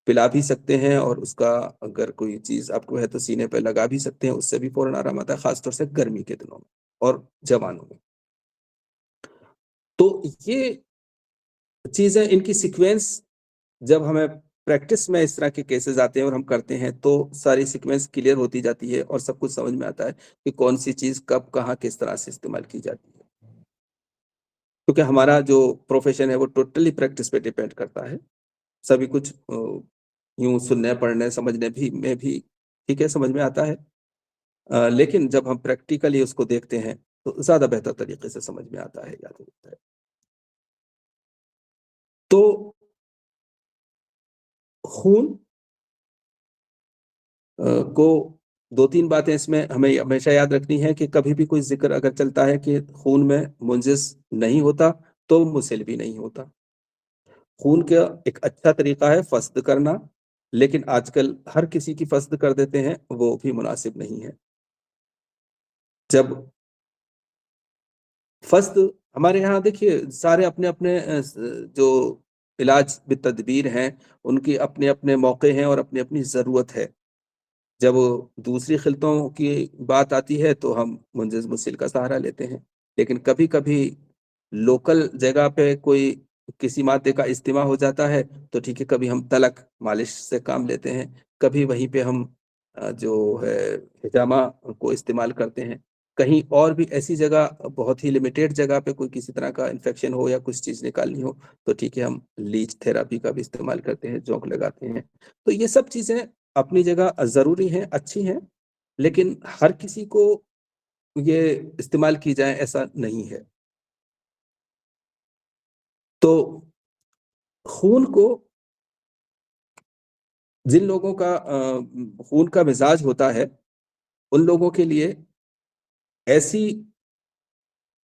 [SPEAKER 1] पिला भी सकते हैं, और उसका अगर कोई चीज़ आपको है तो सीने पे लगा भी सकते हैं, उससे भी फ़ौरन आराम आता है, ख़ास तौर से गर्मी के दिनों में और जवानों में। तो ये चीज़ें, इनकी सीक्वेंस जब हमें प्रैक्टिस में इस तरह के केसेस आते हैं और हम करते हैं, तो सारी सीक्वेंस क्लियर होती जाती है और सब कुछ समझ में आता है कि कौन-सी चीज़ कब, कहाँ, किस तरह से इस्तेमाल की जाती है। क्योंकि हमारा जो प्रोफ़ेशन है वो टोटली प्रैक्टिस पे डिपेंड करता है। सभी कुछ यूँ सुनने, पढ़ने, समझने भी में भी ठीक है, समझ में आता है। लेकिन जब हम प्रैक्टिकली उसको देखते हैं, तो ज़्यादा बेहतर तरीके से समझ में आता है, याद होता है। तो खून को 2-3 बातें इसमें हमें हमेशा याद रखनी है कि कभी भी कोई ज़िक्र अगर चलता है कि खून में मुंजिस नहीं होता, तो मुसिल भी नहीं होता। खून का एक अच्छा तरीका है फ़स्द करना, लेकिन आजकल हर किसी की फ़स्द कर देते हैं, वो भी मुनासिब नहीं है। जब फ़स्द हमारे यहाँ देखिए सारे अपने-अपने जो इलाज बित-तदबीर हैं, उनके अपने-अपने मौके हैं और अपनी-अपनी ज़रूरत है। जब दूसरी ख़िलतों की बात आती है तो हम मुंजिज़ मुसिल का सहारा लेते हैं। लेकिन कभी-कभी लोकल जगह पे कोई किसी मादे का इस्तेमाल हो जाता है, तो ठीक है, कभी हम तलक मालिश से काम लेते हैं, कभी वहीं पे हम जो है हिजामा को इस्तेमाल करते हैं। कहीं और भी ऐसी जगह, बहुत ही लिमिटेड जगह पे कोई किसी तरह का इन्फेक्शन हो या कुछ चीज़ निकालनी हो, तो ठीक है, हम लीच थेरेपी का भी इस्तेमाल करते हैं, जोंक लगाते हैं। तो ये सब चीज़ें अपनी जगह ज़रूरी हैं, अच्छी हैं, लेकिन हर किसी को ये इस्तेमाल की जाए ऐसा नहीं है। तो खून को, जिन लोगों का खून का मिज़ाज होता है, उन लोगों के लिए ऐसी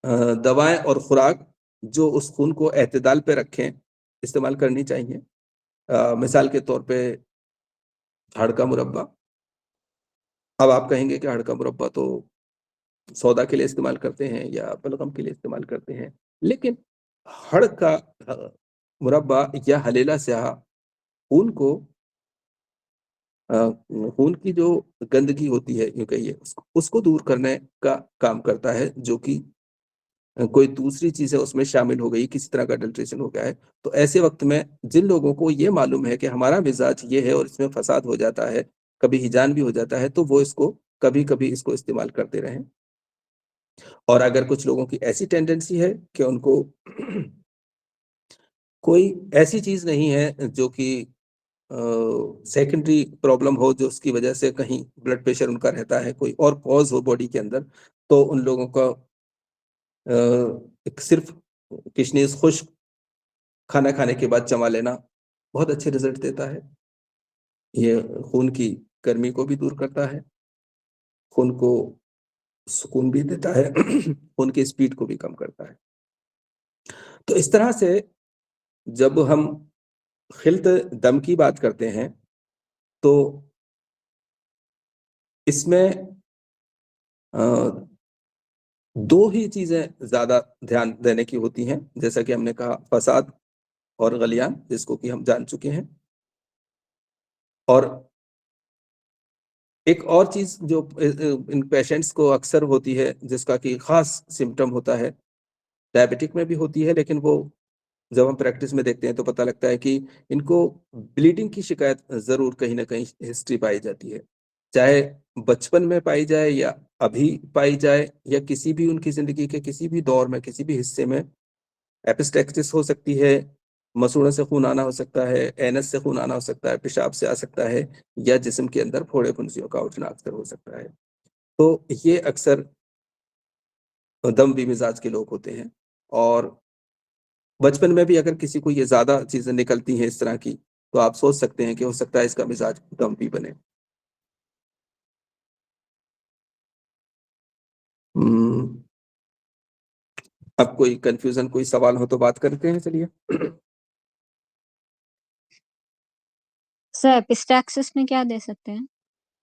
[SPEAKER 1] दवाएँ और खुराक जो उस खून को एतदाल पे रखें, इस्तेमाल करनी चाहिए। मिसाल के तौर पे हड़ का मुरब्बा। अब आप कहेंगे कि हड़ का मुरब्बा तो सौदा के लिए इस्तेमाल करते हैं या बलगम के लिए इस्तेमाल करते हैं। लेकिन हड़ का अ, मुरब्बा या हलेला स्याह खून को खून की जो गंदगी होती है, यूँ कहिए, उसको उसको दूर करने का काम करता है, जो कि कोई दूसरी चीज़ें उसमें शामिल हो गई, किसी तरह का अडल्ट्रेशन हो गया है। तो ऐसे वक़्त में जिन लोगों को ये मालूम है कि हमारा मिज़ाज ये है और इसमें फ़साद हो जाता है, कभी हिजान भी हो जाता है, तो वो इसको कभी-कभी इसको इस्तेमाल करते रहें। और अगर कुछ लोगों की ऐसी टेंडेंसी है कि उनको कोई ऐसी चीज़ नहीं है जो कि सेकेंडरी प्रॉब्लम हो, जो उसकी वजह से कहीं ब्लड प्रेशर उनका रहता है, कोई और कॉज़ हो बॉडी के अंदर, तो उन लोगों का एक सिर्फ़ किशमिश खुश्क खाना खाने के बाद चबा लेना बहुत अच्छे रिज़ल्ट देता है। ये खून की गर्मी को भी दूर करता है, खून को सुकून भी देता है, खून की स्पीड को भी कम करता है। तो इस तरह से जब हम खिल्त दम की बात करते हैं, तो इसमें अ, 2 ही चीज़ें ज़्यादा ध्यान देने की होती हैं, जैसा कि हमने कहा फ़साद और गलियान, जिसको कि हम जान चुके हैं। और एक और चीज़ जो इन पेशेंट्स को अक्सर होती है, जिसका कि ख़ास सिम्पटम होता है, डायबिटिक में भी होती है, लेकिन वो जब हम प्रैक्टिस में देखते हैं तो पता लगता है कि इनको ब्लीडिंग की शिकायत ज़रूर कहीं न कहीं हिस्ट्री पाई जाती है। चाहे बचपन में पाई जाए या अभी पाई जाए या किसी भी उनकी ज़िंदगी के किसी भी दौर में, किसी भी हिस्से में एपिस्टेक्सिस हो सकती है, मसूड़ों से खून आना हो सकता है, एनस से खून आना हो सकता है, पेशाब से आ सकता है या जिस्म के अंदर फोड़े-फुंसियों का उठना अक्सर हो सकता है। तो ये अक्सर दम भी-मिज़ाज के लोग होते हैं और बचपन में भी अगर किसी को ये ज़्यादा चीज़ें निकलती हैं इस तरह की, तो आप सोच सकते हैं कि हो सकता है इसका मिज़ाज दम भी बने। उम, अब कोई कन्फ्यूज़न, कोई सवाल हो तो बात करते हैं चलिए।
[SPEAKER 3] सर एपिस्टैक्सिस में क्या दे सकते हैं?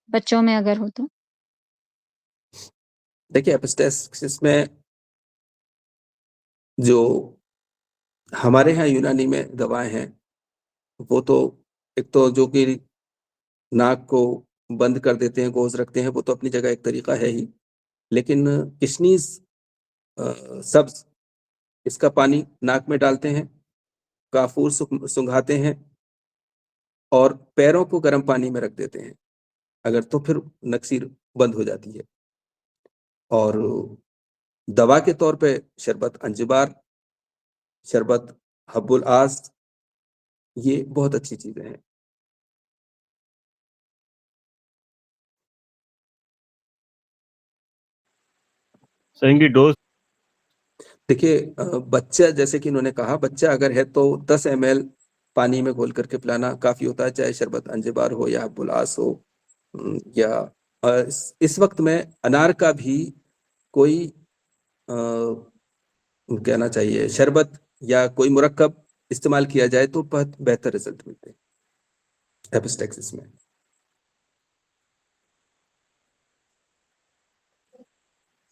[SPEAKER 3] बच्चों में अगर हो तो?
[SPEAKER 1] देखिए एपिस्टेसिस में जो हमारे यहाँ यूनानी में दवाएँ हैं, वो तो एक तो जो कि नाक को बंद कर देते हैं, गोज़ रखते हैं, वो तो अपनी जगह एक तरीका है ही। लेकिन किशनीज़ सब्ज़, इसका पानी नाक में डालते हैं, काफ़ूर सुंघाते हैं और पैरों को गर्म पानी में रख देते हैं। अगर तो फिर नक्सीर बंद हो जाती है। और दवा के तौर पे शरबत अंजबार, शरबत हब्बुल आस, ये बहुत अच्छी चीज़ें हैं।
[SPEAKER 4] सर इनकी डोज़
[SPEAKER 1] देखिए बच्चा जैसे कि इन्होंने कहा, बच्चा अगर है तो 10 एमएल पानी में घोल करके पिलाना काफ़ी होता है, चाहे शरबत अंजबार हो या हब्बुल आस हो। या इस वक़्त में अनार का भी कोई कहना चाहिए शरबत या कोई मुरक्कब इस्तेमाल किया जाए तो बहुत बेहतर रिज़ल्ट मिलते हैं एपिस्टैक्सिस में।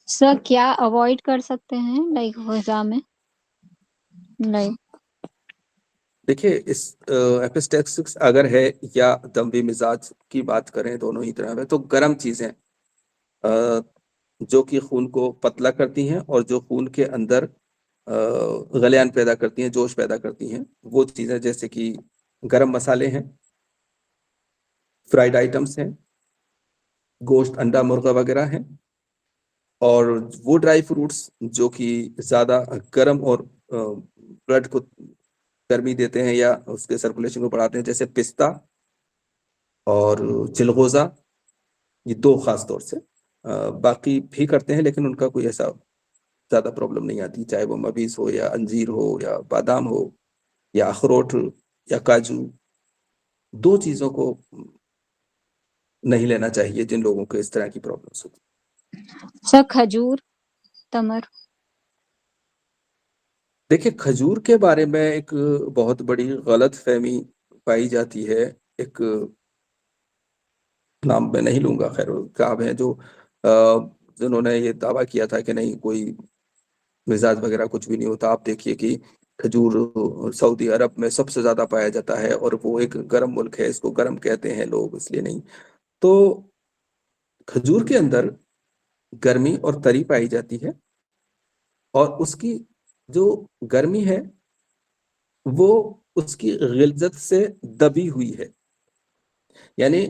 [SPEAKER 3] सर क्या अवॉइड कर सकते हैं लाइक ग़िज़ा में? लाइक
[SPEAKER 1] देखिए इस एपिस्टैक्सिस अगर है या दम-बी-मिज़ाज की बात करें दोनों ही तरह में, तो गरम चीज़ें जो कि खून को पतला करती हैं और जो खून के अंदर गलियान पैदा करती हैं, जोश पैदा करती हैं, वो चीज़ें जैसे कि गरम मसाले हैं, फ्राइड आइटम्स हैं, गोश्त, अंडा, मुर्गा वगैरह हैं और वो ड्राई फ्रूट्स जो कि ज़्यादा गरम और ब्लड को गर्मी देते हैं या उसके सर्कुलेशन को बढ़ाते हैं, जैसे पिस्ता और चिलगोज़ा, ये 2 ख़ास तौर से। बाकी भी करते हैं लेकिन उनका कोई ऐसा ज़्यादा प्रॉब्लम नहीं आती, चाहे वो मबीज़ हो या अंजीर हो या बादाम हो या अखरोट या काजू, 2 चीज़ों को नहीं लेना चाहिए जिन लोगों को इस तरह की प्रॉब्लम्स होती हैं।
[SPEAKER 3] सर खजूर, तमर?
[SPEAKER 1] देखिए, खजूर के बारे में एक बहुत बड़ी गलतफ़हमी पाई जाती है। एक नाम मैं नहीं लूँगा, ख़ैर साहब हैं जो जिन्होंने ये दावा किया था कि नहीं कोई मिज़ाज वग़ैरह कुछ भी नहीं होता। आप देखिए कि खजूर सऊदी अरब में सबसे ज़्यादा पाया जाता है और वो एक गर्म मुल्क है, इसको गर्म कहते हैं लोग इसलिए नहीं। तो खजूर के अंदर गर्मी और तरी पाई जाती है और उसकी जो गर्मी है, वो उसकी ग़िल्ज़त से दबी हुई है। यानी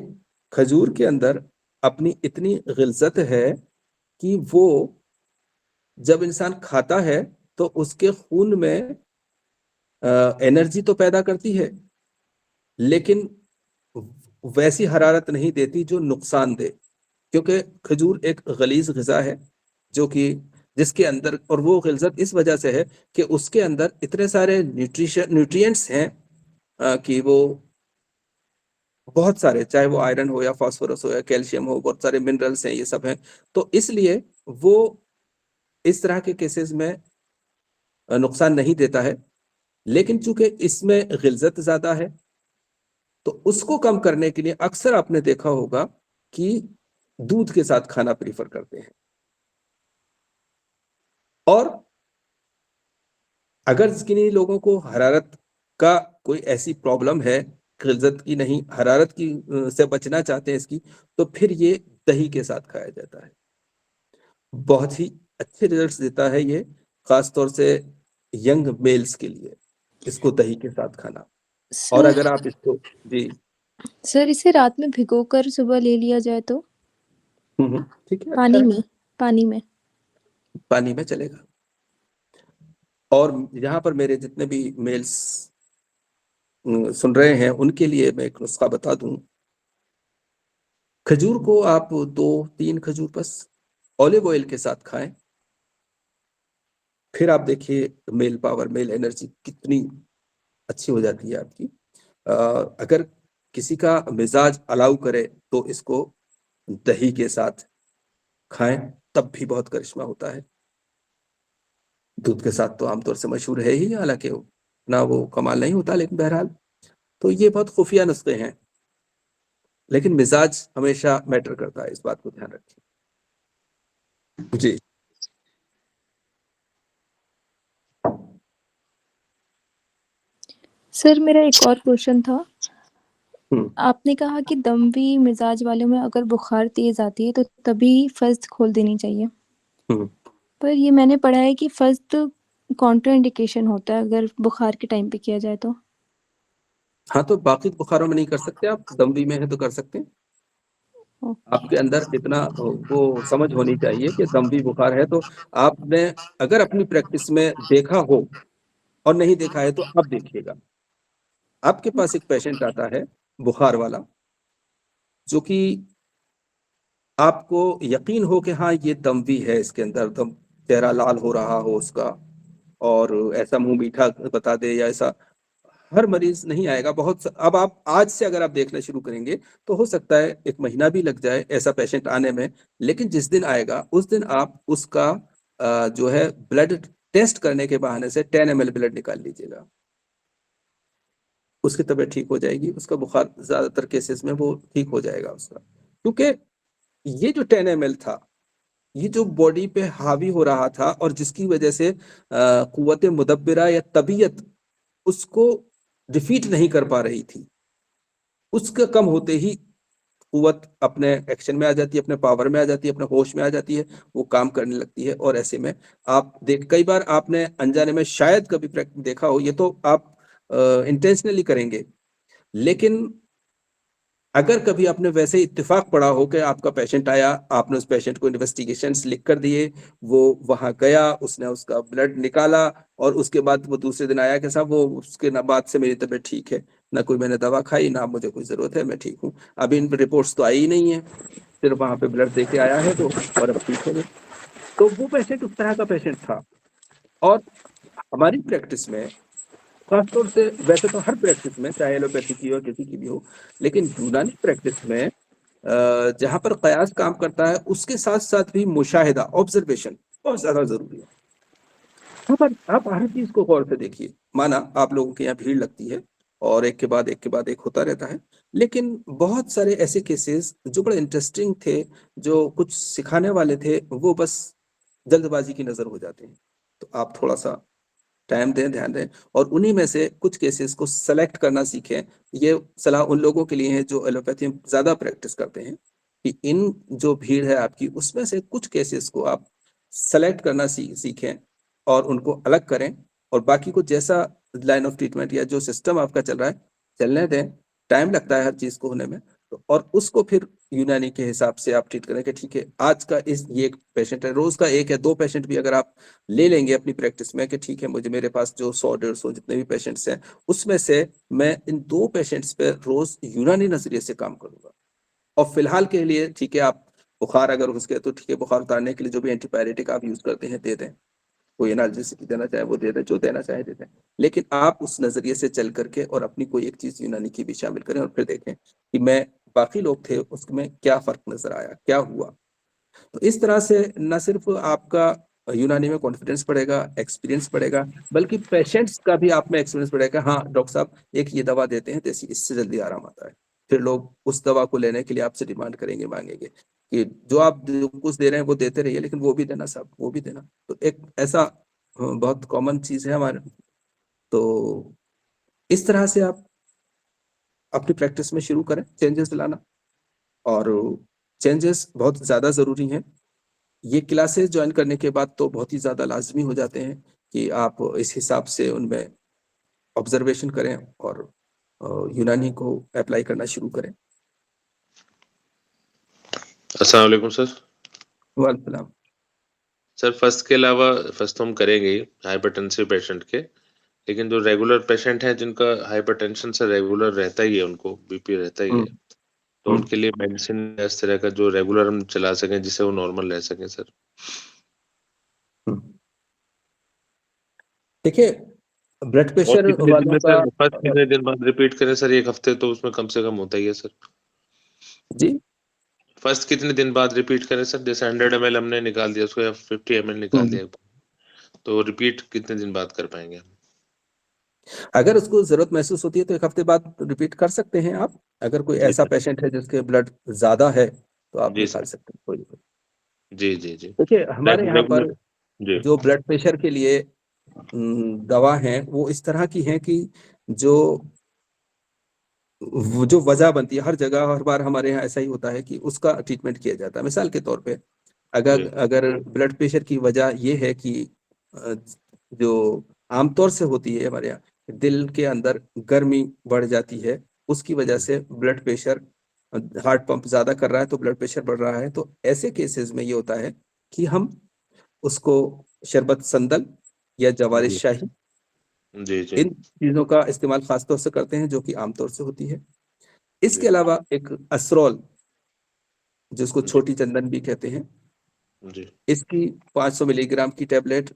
[SPEAKER 1] खजूर के अंदर अपनी इतनी ग़िल्ज़त है कि वो जब इंसान खाता है, तो उसके खून में एनर्जी तो पैदा करती है, लेकिन वैसी हरारत नहीं देती जो नुकसान दे। क्योंकि खजूर एक गलीज़ ग़िज़ा है, जो कि जिसके अंदर और वो ग़िल्ज़त इस वजह से है कि उसके अंदर इतने सारे न्यूट्रिएंट्स हैं कि वो बहुत सारे, चाहे वो आयरन हो या फास्फोरस हो या कैल्शियम हो, बहुत सारे मिनरल्स हैं, ये सब हैं। तो इसलिए वो इस तरह के केसेस में नुकसान नहीं देता है। लेकिन चूंकि इसमें गिल्जत ज्यादा है, तो उसको कम करने के लिए अक्सर आपने देखा होगा कि दूध के साथ खाना प्रीफर करते हैं। और अगर किन्हीं लोगों को हरारत का कोई ऐसी प्रॉब्लम है, गिल्जत की नहीं, हरारत की से बचना चाहते हैं इसकी, तो फिर ये दही के साथ खाया जाता है। बहुत ही अच्छे रिजल्ट्स देता है ये, खासतौर से यंग मेल्स के लिए, इसको दही के साथ खाना। और
[SPEAKER 5] सर
[SPEAKER 1] अगर आप इसको जी
[SPEAKER 5] सर इसे रात में भिगोकर सुबह ले लिया जाए तो
[SPEAKER 1] ठीक है, अच्छा
[SPEAKER 5] पानी
[SPEAKER 1] है,
[SPEAKER 5] में पानी में
[SPEAKER 1] पानी में चलेगा। और यहाँ पर मेरे जितने भी मेल्स सुन रहे हैं उनके लिए मैं एक नुस्खा बता दूं। खजूर को आप 2-3 खजूर बस ऑलिव ऑयल के साथ खाएं, फिर आप देखिए मेल पावर, मेल एनर्जी कितनी अच्छी हो जाती है आपकी। अगर किसी का मिजाज अलाउ करे तो इसको दही के साथ खाएं, तब भी बहुत करिश्मा होता है। दूध के साथ तो आमतौर से मशहूर है ही, हालांकि ना वो कमाल नहीं होता, लेकिन बहरहाल तो ये बहुत खुफिया नुस्खे हैं, लेकिन मिजाज हमेशा मैटर करता है, इस बात को ध्यान रखिए जी।
[SPEAKER 5] सर मेरा एक और क्वेश्चन था।
[SPEAKER 1] हम्म,
[SPEAKER 5] आपने कहा कि दमवी मिजाज वालों में अगर बुखार तेज आती है तो तभी फस्त खोल देनी चाहिए,
[SPEAKER 1] हम्म।
[SPEAKER 5] पर ये मैंने पढ़ा है कि फस्त कॉन्ट्रा इंडिकेशन होता है अगर बुखार के टाइम पे किया जाए तो।
[SPEAKER 1] हाँ, तो बाकी बुखारों में नहीं कर सकते आप, दमवी में है तो कर सकते हैं।
[SPEAKER 5] ओके।
[SPEAKER 1] आपके अंदर इतना वो समझ होनी चाहिए कि दमवी बुखार है, तो आपने अगर अपनी प्रैक्टिस में देखा हो, और नहीं देखा है तो अब देखिएगा। आपके पास एक पेशेंट आता है बुखार वाला, जो कि आपको यकीन हो कि हाँ ये दमवी है, इसके अंदर दम, चेहरा लाल हो रहा हो उसका, और ऐसा मुंह मीठा बता दे या ऐसा। हर मरीज नहीं आएगा, अब आप आज से अगर आप देखना शुरू करेंगे तो हो सकता है 1 महीना भी लग जाए ऐसा पेशेंट आने में। लेकिन जिस दिन आएगा उस दिन आप उसका जो है ब्लड टेस्ट करने के बहाने से 10 ml ब्लड निकाल लीजिएगा, उसकी तबीयत ठीक हो जाएगी, उसका बुखार ज्यादातर केसेस में वो ठीक हो जाएगा उसका। क्योंकि ये जो 10 ml था, ये जो बॉडी पे हावी हो रहा था और जिसकी वजह से कुव्वत मुदब्बिरा या तबीयत उसको डिफीट नहीं कर पा रही थी, उसका कम होते ही कुव्वत अपने एक्शन में आ जाती है, अपने पावर में आ जाती है, अपने होश में आ जाती है, वो काम करने लगती है। और ऐसे में आप देख, कई बार आपने अनजाने में शायद कभी देखा हो, ये तो आप इंटेंशनली करेंगे, लेकिन अगर कभी आपने वैसे इत्तेफाक पड़ा हो कि आपका पेशेंट आया, आपने उस पेशेंट को इन्वेस्टिगेशंस लिख कर दिए, वो वहां गया, उसने उसका ब्लड निकाला, और उसके बाद वो दूसरे दिन आया कि साहब वो उसके बाद से मेरी तबीयत ठीक है, ना कोई मैंने दवा खाई, ना मुझे कोई जरूरत है, मैं ठीक हूँ, अभी इन रिपोर्ट्स तो आई ही नहीं है, सिर्फ वहां पे ब्लड दे के आया है तो, और अब ठीक है वो। तो वो पेशेंट उस तरह का पेशेंट था। और हमारी प्रैक्टिस में खासतौर से, वैसे तो हर प्रैक्टिस में, चाहे एलोपैथी की हो किसी की भी हो, लेकिन यूनानी प्रैक्टिस में जहां पर कयास काम करता है, उसके साथ साथ भी मुशाहिदा, ऑब्जर्वेशन बहुत ज्यादा जरूरी है। यहाँ पर आप हर चीज को गौर से देखिए। माना आप लोगों के यहाँ भीड़ लगती है और एक के बाद एक के बाद एक होता रहता है, लेकिन बहुत सारे ऐसे केसेस जो बड़े इंटरेस्टिंग थे, जो कुछ सिखाने वाले थे, वो बस जल्दबाजी की नजर हो जाते हैं। तो आप थोड़ा सा टाइम दें, ध्यान दें, और उन्हीं में से कुछ केसेस को सेलेक्ट करना सीखें। ये सलाह उन लोगों के लिए है जो एलोपैथी में ज्यादा प्रैक्टिस करते हैं, कि इन जो भीड़ है आपकी, उसमें से कुछ केसेस को आप सेलेक्ट करना सीखें और उनको अलग करें, और बाकी को जैसा लाइन ऑफ ट्रीटमेंट या जो सिस्टम आपका चल रहा है चलने दें। टाइम लगता है हर चीज को होने में, तो और उसको फिर यूनानी के हिसाब से आप ट्रीट करें कि ठीक है आज का ये एक पेशेंट है, रोज का 1 या 2 पेशेंट भी अगर आप ले लेंगे अपनी प्रैक्टिस में कि ठीक है मुझे, मेरे पास जो 100-150 जितने भी पेशेंट्स हैं, उसमें से मैं इन 2 पेशेंट्स पे रोज यूनानी नजरिए से काम करूंगा। और फिलहाल के लिए ठीक है, आप बुखार अगर उसके तो ठीक है, बुखार उतारने के लिए जो भी एंटीबायोटिक आप यूज करते हैं दे दें, कोई एनाल्जेसिक देना चाहे वो दे दे, जो देना चाहे दे दें, लेकिन आप उस नजरिए से चल करके और अपनी कोई एक चीज यूनानी की भी शामिल करें और फिर देखें कि मैं बाकी लोग थे उसमें क्या फर्क नजर आया, क्या हुआ। तो इस तरह से न सिर्फ आपका यूनानी में कॉन्फिडेंस बढ़ेगा, एक्सपीरियंस बढ़ेगा, बल्कि पेशेंट्स का भी आप में एक्सपीरियंस बढ़ेगा। हाँ डॉक्टर साहब एक ये दवा देते हैं देसी, इससे जल्दी आराम आता है। फिर लोग उस दवा को लेने के लिए आपसे डिमांड करेंगे, मांगेंगे कि जो आप कुछ दे रहे हैं वो देते रहिए, लेकिन वो भी देना साहब, वो भी देना। तो एक ऐसा बहुत कॉमन चीज है हमारे। तो इस तरह से आप अपनी प्रैक्टिस में शुरू करें चेंजेस लाना, और चेंजेस बहुत ज़्यादा ज़रूरी हैं। ये क्लासेस ज्वाइन करने के बाद तो बहुत ही ज़्यादा लाजमी हो जाते हैं कि आप इस हिसाब से उनमें ऑब्जर्वेशन करें और यूनानी को अप्लाई करना शुरू करें।
[SPEAKER 6] अस्सलाम वालेकुम सर।
[SPEAKER 1] वालेकुम सलाम।
[SPEAKER 6] सर फर्स्ट के अलावा, फर्स्ट तो हम करेंगे ही हाइपरटेंसिव पेशेंट के, लेकिन जो रेगुलर पेशेंट हैं जिनका हाइपरटेंशन से रेगुलर रहता ही है, उनको बीपी रहता ही है, तो उनके लिए मेडिसिन इस तरह का जो रेगुलर हम चला सकें जिससे वो नॉर्मल रह सकें सर।
[SPEAKER 1] देखिए ब्लड
[SPEAKER 6] और
[SPEAKER 1] प्रेशर
[SPEAKER 6] कितने दिन
[SPEAKER 1] वालों
[SPEAKER 6] में
[SPEAKER 1] का
[SPEAKER 6] सर, फर्स्ट कितने दिन बाद रिपीट करें सर? एक हफ्ते तो उसमें कम से कम होता ही है सर।
[SPEAKER 1] जी
[SPEAKER 6] फर्स्ट कितने दिन बाद रिपीट करें सर? जैसे 100 ml हमने निकाल दिया उसको, या 50 ml निकाल दिया, तो रिपीट कितने दिन बाद कर पाएंगे हम?
[SPEAKER 1] अगर उसको जरूरत महसूस होती है तो एक हफ्ते बाद रिपीट कर सकते हैं आप। अगर कोई
[SPEAKER 6] जी
[SPEAKER 1] ऐसा
[SPEAKER 6] सर।
[SPEAKER 1] पेशेंट है जिसके ब्लड ज्यादा है तो आप
[SPEAKER 6] जी
[SPEAKER 1] निकाल
[SPEAKER 6] सर।
[SPEAKER 1] सकते हैं, कोई दिक्कत नहीं।
[SPEAKER 6] जी जी जी।
[SPEAKER 1] देखिए हमारे यहाँ पर
[SPEAKER 6] जी
[SPEAKER 1] जो ब्लड प्रेशर के लिए दवा है वो इस तरह की है कि जो जो वजह बनती है हर जगह, हर बार हमारे यहाँ ऐसा ही होता है कि उसका ट्रीटमेंट किया जाता है। मिसाल के तौर पे अगर
[SPEAKER 6] जी।
[SPEAKER 1] अगर ब्लड प्रेशर की वजह ये है कि जो आमतौर से होती है हमारे यहाँ दिल के अंदर गर्मी बढ़ जाती है, उसकी वजह से ब्लड प्रेशर, हार्ट पंप ज्यादा कर रहा है तो ब्लड प्रेशर बढ़ रहा है, तो ऐसे केसेस में ये होता है कि हम उसको शरबत संदल या जवारिश
[SPEAKER 6] जी
[SPEAKER 1] शाही,
[SPEAKER 6] जी जी
[SPEAKER 1] इन चीजों का इस्तेमाल खासतौर से करते हैं जो कि आमतौर से होती है। इसके
[SPEAKER 6] जी
[SPEAKER 1] अलावा एक असरोल, जिसको
[SPEAKER 6] जी
[SPEAKER 1] छोटी चंदन भी कहते हैं,
[SPEAKER 6] जी
[SPEAKER 1] इसकी 500 मिलीग्राम की टेबलेट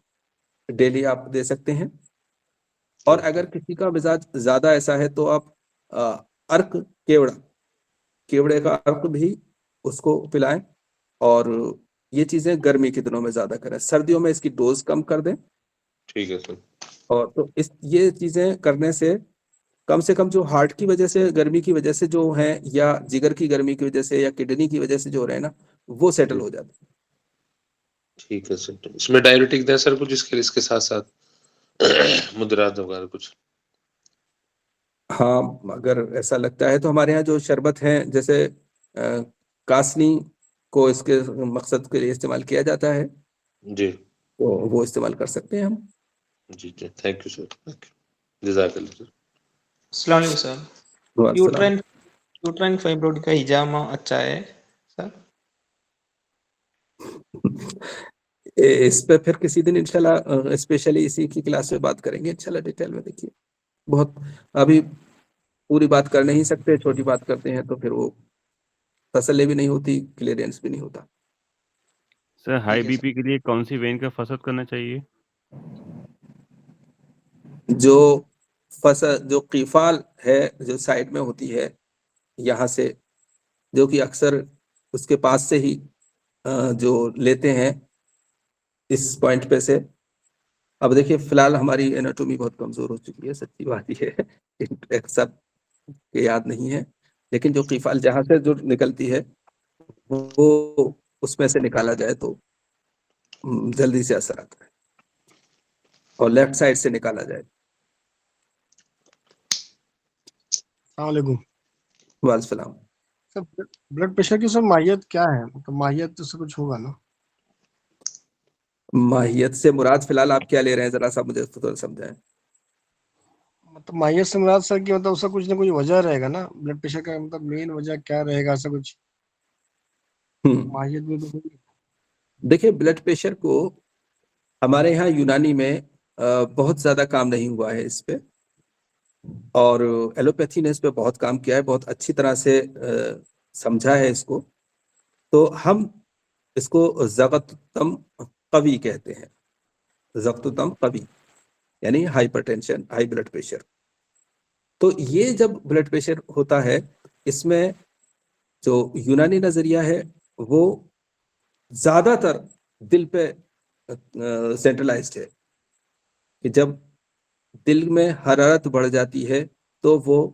[SPEAKER 1] डेली आप दे सकते हैं। और
[SPEAKER 6] ओके।
[SPEAKER 1] अगर किसी का मिजाज ज्यादा ऐसा है तो आप अर्क, केवड़े का अर्क भी उसको पिलाएं। और ये चीजें गर्मी के दिनों में ज्यादा करें, सर्दियों में इसकी डोज कम कर दें।
[SPEAKER 6] ठीक है सर।
[SPEAKER 1] और तो इस ये चीजें करने से कम जो हार्ट की वजह से, गर्मी की वजह से जो है, या जिगर की गर्मी की वजह से, या किडनी की वजह से जो हो रहे हैं ना, वो सेटल
[SPEAKER 6] जी
[SPEAKER 1] हो जाते हैं।
[SPEAKER 6] ठीक है सर। इसमें डायबिटिक दें सर कुछ, इसके साथ साथ मुद्रात वगैरह कुछ?
[SPEAKER 1] हाँ अगर ऐसा लगता है तो हमारे यहाँ जो शरबत है, जैसे कासनी को इसके मकसद के लिए इस्तेमाल किया जाता है,
[SPEAKER 6] जी
[SPEAKER 1] तो वो इस्तेमाल कर सकते हैं हम।
[SPEAKER 6] जी जी। Thank you sir, thank you, जज़ाकल्लाह सर।
[SPEAKER 7] अस्सलाम वालेकुम सर।
[SPEAKER 1] वालेकुम सलाम।
[SPEAKER 7] यूट्राइन फाइब्रोइड का हिजामा अच्छा है सर?
[SPEAKER 1] इस पे फिर किसी दिन इंशाल्लाह स्पेशली इसी की क्लास में बात करेंगे इंशाल्लाह, डिटेल में। देखिए बहुत अभी पूरी बात कर नहीं सकते, छोटी बात करते हैं तो फिर वो तसल्ली भी नहीं होती, क्लियरेंस भी नहीं होता।
[SPEAKER 4] सर हाई
[SPEAKER 7] ठीक है सर।
[SPEAKER 4] बीपी के लिए कौन सी वेन का फसद करना चाहिए?
[SPEAKER 1] जो कीफाल है, जो साइड में होती है यहाँ से, जो कि अक्सर उसके पास से ही जो लेते हैं इस पॉइंट पे से। अब देखिए फिलहाल हमारी एनाटोमी बहुत कमजोर हो चुकी है, सच्ची बात ये है, सब के याद नहीं है, लेकिन जो कीफाल जहाँ से जो निकलती है वो उसमें से निकाला जाए तो जल्दी से असर आता है, और लेफ्ट साइड से निकाला जाए।
[SPEAKER 8] वालेकुम
[SPEAKER 1] वालेकुम।
[SPEAKER 8] सर। ब्लड प्रेशर की सर माहियत क्या है? मतलब माहियत तो से कुछ होगा ना?
[SPEAKER 1] माहियत से मुराद फिलहाल आप क्या ले रहे हैं, जरा सा मुझे तो थोड़ा समझाएं।
[SPEAKER 8] मतलब माहियत से मुराद सर कि मतलब उसका कुछ ना कुछ वजह रहेगा ना, ब्लड प्रेशर का मतलब मेन वजह क्या रहेगा, ऐसा कुछ माहियत में तो होगी।
[SPEAKER 1] देखिए ब्लड प्रेशर को हमारे यहाँ यूनानी में बहुत ज्यादा काम नहीं हुआ है इस पे, और एलोपैथी ने इस पे बहुत काम किया है, बहुत अच्छी तरह से समझा है इसको। तो हम इसको ज़गतम कवी कहते हैं। ज़ब्त-ओ-दम कवी, यानी हाइपरटेंशन, हाई ब्लड प्रेशर। तो ये जब ब्लड प्रेशर होता है, इसमें जो यूनानी नजरिया है वो ज्यादातर दिल पे सेंट्रलाइज्ड है कि जब दिल में हरारत बढ़ जाती है तो वो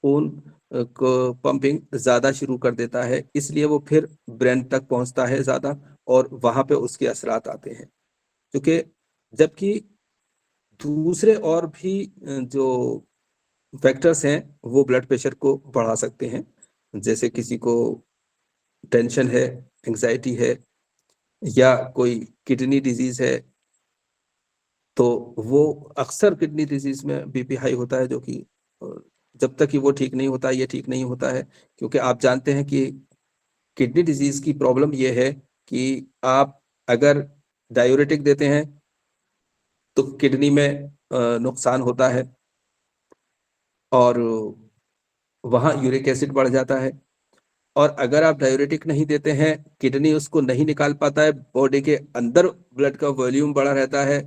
[SPEAKER 1] खून को पंपिंग ज्यादा शुरू कर देता है, इसलिए वो फिर ब्रेन तक पहुंचता है ज्यादा और वहां पे उसके असरात आते हैं। क्योंकि जबकि दूसरे और भी जो फैक्टर्स हैं वो ब्लड प्रेशर को बढ़ा सकते हैं, जैसे किसी को टेंशन है, एंजाइटी है या कोई किडनी डिजीज है, तो वो अक्सर किडनी डिजीज में बीपी हाई होता है, जो कि जब तक कि वो ठीक नहीं होता, ये ठीक नहीं होता है। क्योंकि आप जानते हैं कि किडनी डिजीज की प्रॉब्लम ये है कि आप अगर डायूरेटिक देते हैं तो किडनी में नुकसान होता है और वहाँ यूरिक एसिड बढ़ जाता है, और अगर आप डायूरेटिक नहीं देते हैं, किडनी उसको नहीं निकाल पाता है, बॉडी के अंदर ब्लड का वॉल्यूम बड़ा रहता है,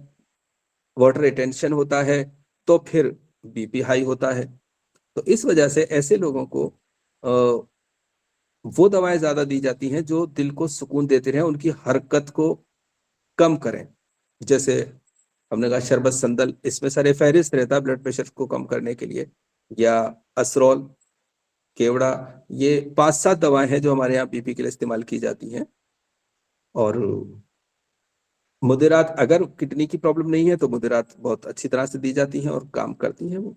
[SPEAKER 1] वाटर रिटेंशन होता है, तो फिर बीपी हाई होता है। तो इस वजह से ऐसे लोगों को वो दवाएं ज्यादा दी जाती हैं जो दिल को सुकून देते रहें, उनकी हरकत को कम करें। जैसे हमने कहा शरबत संदल, इसमें सारे फहरिस्त रहता है ब्लड प्रेशर को कम करने के लिए, या असरोल, केवड़ा, ये 5-7 दवाएं हैं जो हमारे यहाँ बीपी के लिए इस्तेमाल की जाती हैं। और मुदिरात, अगर किडनी की प्रॉब्लम नहीं है तो मुदिरात बहुत अच्छी तरह से दी जाती हैं और काम करती हैं वो।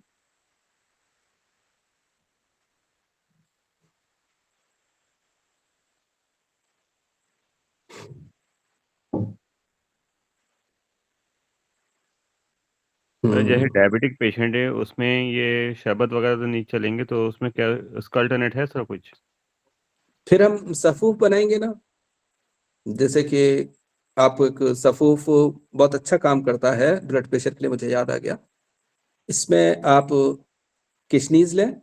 [SPEAKER 4] तो जैसे डायबिटिक पेशेंट है उसमें ये शरबत वगैरह तो नहीं चलेंगे, तो उसमें क्या उसका अल्टरनेट है सर कुछ?
[SPEAKER 1] फिर हम सफूफ बनाएंगे ना, जैसे कि आप एक सफूफ बहुत अच्छा काम करता है ब्लड प्रेशर के लिए, मुझे याद आ गया। इसमें आप किशनीज लें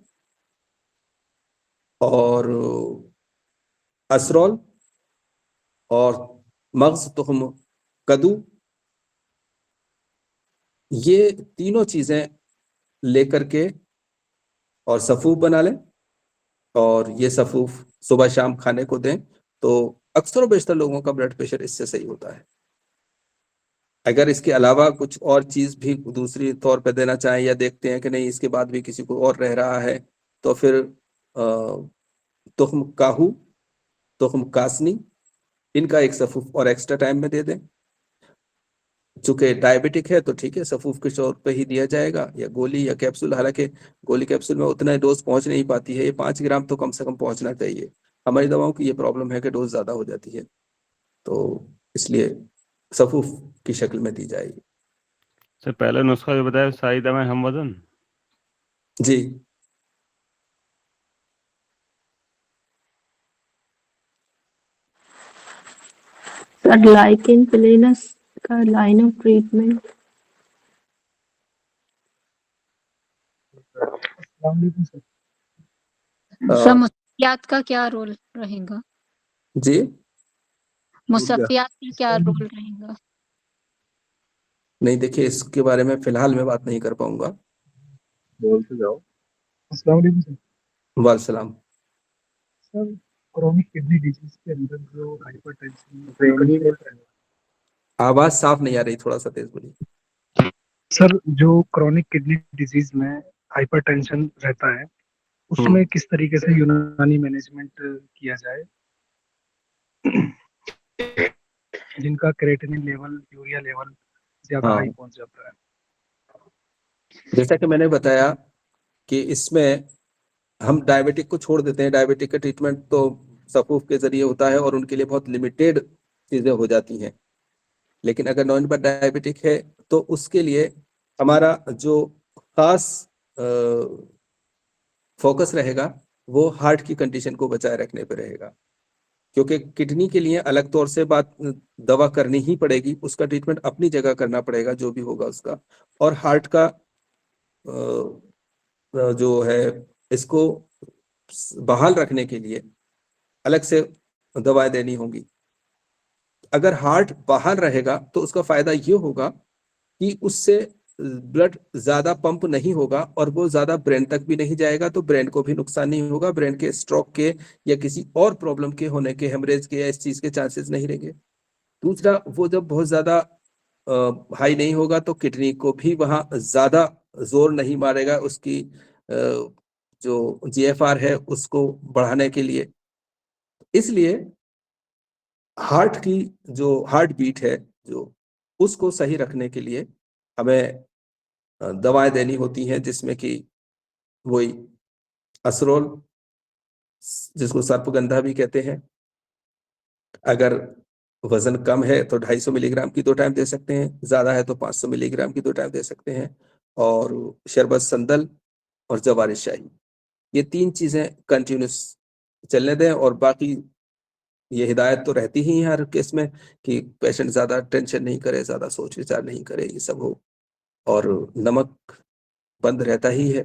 [SPEAKER 1] और असरोल और मग्ज, तुख्म, कद्दू, ये तीनों चीजें लेकर के और सफूफ बना लें, और ये सफूफ सुबह शाम खाने को दें, तो अक्सर और बेशतर लोगों का ब्लड प्रेशर इससे सही होता है। अगर इसके अलावा कुछ और चीज भी दूसरी तौर पे देना चाहें या देखते हैं कि नहीं इसके बाद भी किसी को और रह रहा है, तो फिर तुख्म काहू, तुख्म कासनी, इनका एक सफूफ और एक्स्ट्रा टाइम में दे दें। चूंकि डायबिटिक है तो ठीक है, सफूफ के तौर पे ही दिया जाएगा, या गोली या कैप्सूल। हालांकि गोली कैप्सूल में उतना डोज पहुंच नहीं पाती है, ये 5 ग्राम तो कम से कम पहुंचना चाहिए। हमारी दवाओं की ये प्रॉब्लम है कि डोज ज्यादा हो जाती है, तो इसलिए सफूफ की शक्ल में दी जाएगी।
[SPEAKER 4] सर पहला नुस्खा जो बताया सारी दवाएं हम वजन?
[SPEAKER 1] जी,
[SPEAKER 5] सर लाइकेन प्लेनस का लाइन ऑफ ट्रीटमेंट।
[SPEAKER 3] सर मुसफ़ियात का क्या रोल रहेगा?
[SPEAKER 1] जी,
[SPEAKER 3] मुसफ़ियात का क्या रोल रहेगा?
[SPEAKER 1] नहीं देखिए, इसके बारे में फिलहाल मैं बात नहीं कर पाऊंगा।
[SPEAKER 9] बोलते जाओ। अस्सलाम वालेकुम सर।
[SPEAKER 1] वालेकुम।
[SPEAKER 9] सर क्रोनिक किडनी डिजीज के अंदर जो हाइपरटेंशन,
[SPEAKER 1] आवाज साफ नहीं आ रही, थोड़ा सा तेज बोलिए।
[SPEAKER 9] सर जो क्रोनिक किडनी डिजीज में हाइपरटेंशन रहता है उसमें किस तरीके से यूनानी मैनेजमेंट किया जाए, जिनका क्रेटिनिन लेवल, यूरिया लेवल ज्यादा हाई पहुंच जाता है?
[SPEAKER 1] जैसा कि मैंने बताया कि इसमें हम डायबिटिक को छोड़ देते हैं, डायबिटिक का ट्रीटमेंट तो सफूफ के जरिए होता है और उनके लिए बहुत लिमिटेड चीजें हो जाती हैं। लेकिन अगर नॉन डायबिटिक है तो उसके लिए हमारा जो खास फोकस रहेगा वो हार्ट की कंडीशन को बचाए रखने पर रहेगा, क्योंकि किडनी के लिए अलग तौर से दवा करनी ही पड़ेगी, उसका ट्रीटमेंट अपनी जगह करना पड़ेगा जो भी होगा उसका। और हार्ट का जो है, इसको बहाल रखने के लिए अलग से दवाएं देनी होंगी। अगर हार्ट बहाल रहेगा तो उसका फायदा ये होगा कि उससे ब्लड ज्यादा पंप नहीं होगा और वो ज्यादा ब्रेन तक भी नहीं जाएगा, तो ब्रेन को भी नुकसान नहीं होगा, ब्रेन के स्ट्रोक के या किसी और प्रॉब्लम के होने के, हेमरेज के या इस चीज के चांसेस नहीं रहेंगे। दूसरा, वो जब बहुत ज्यादा हाई नहीं होगा तो किडनी को भी वहां ज्यादा जोर नहीं मारेगा उसकी जो जीएफआर है उसको बढ़ाने के लिए। इसलिए हार्ट की जो हार्ट बीट है जो उसको सही रखने के लिए हमें दवाएं देनी होती हैं, जिसमें कि वही असरोल, जिसको सर्पगंधा भी कहते हैं, अगर वजन कम है तो 250 मिलीग्राम की 2 टाइम दे सकते हैं, ज्यादा है तो 500 मिलीग्राम की 2 टाइम दे सकते हैं। और शरबत संदल और जवारी शाही, ये 3 चीजें कंटिन्यूस चलने दें। और बाकी ये हिदायत तो रहती ही है हर केस में कि पेशेंट ज्यादा टेंशन नहीं करे, ज्यादा सोच विचार नहीं करे, ये सब हो, और नमक बंद रहता ही है।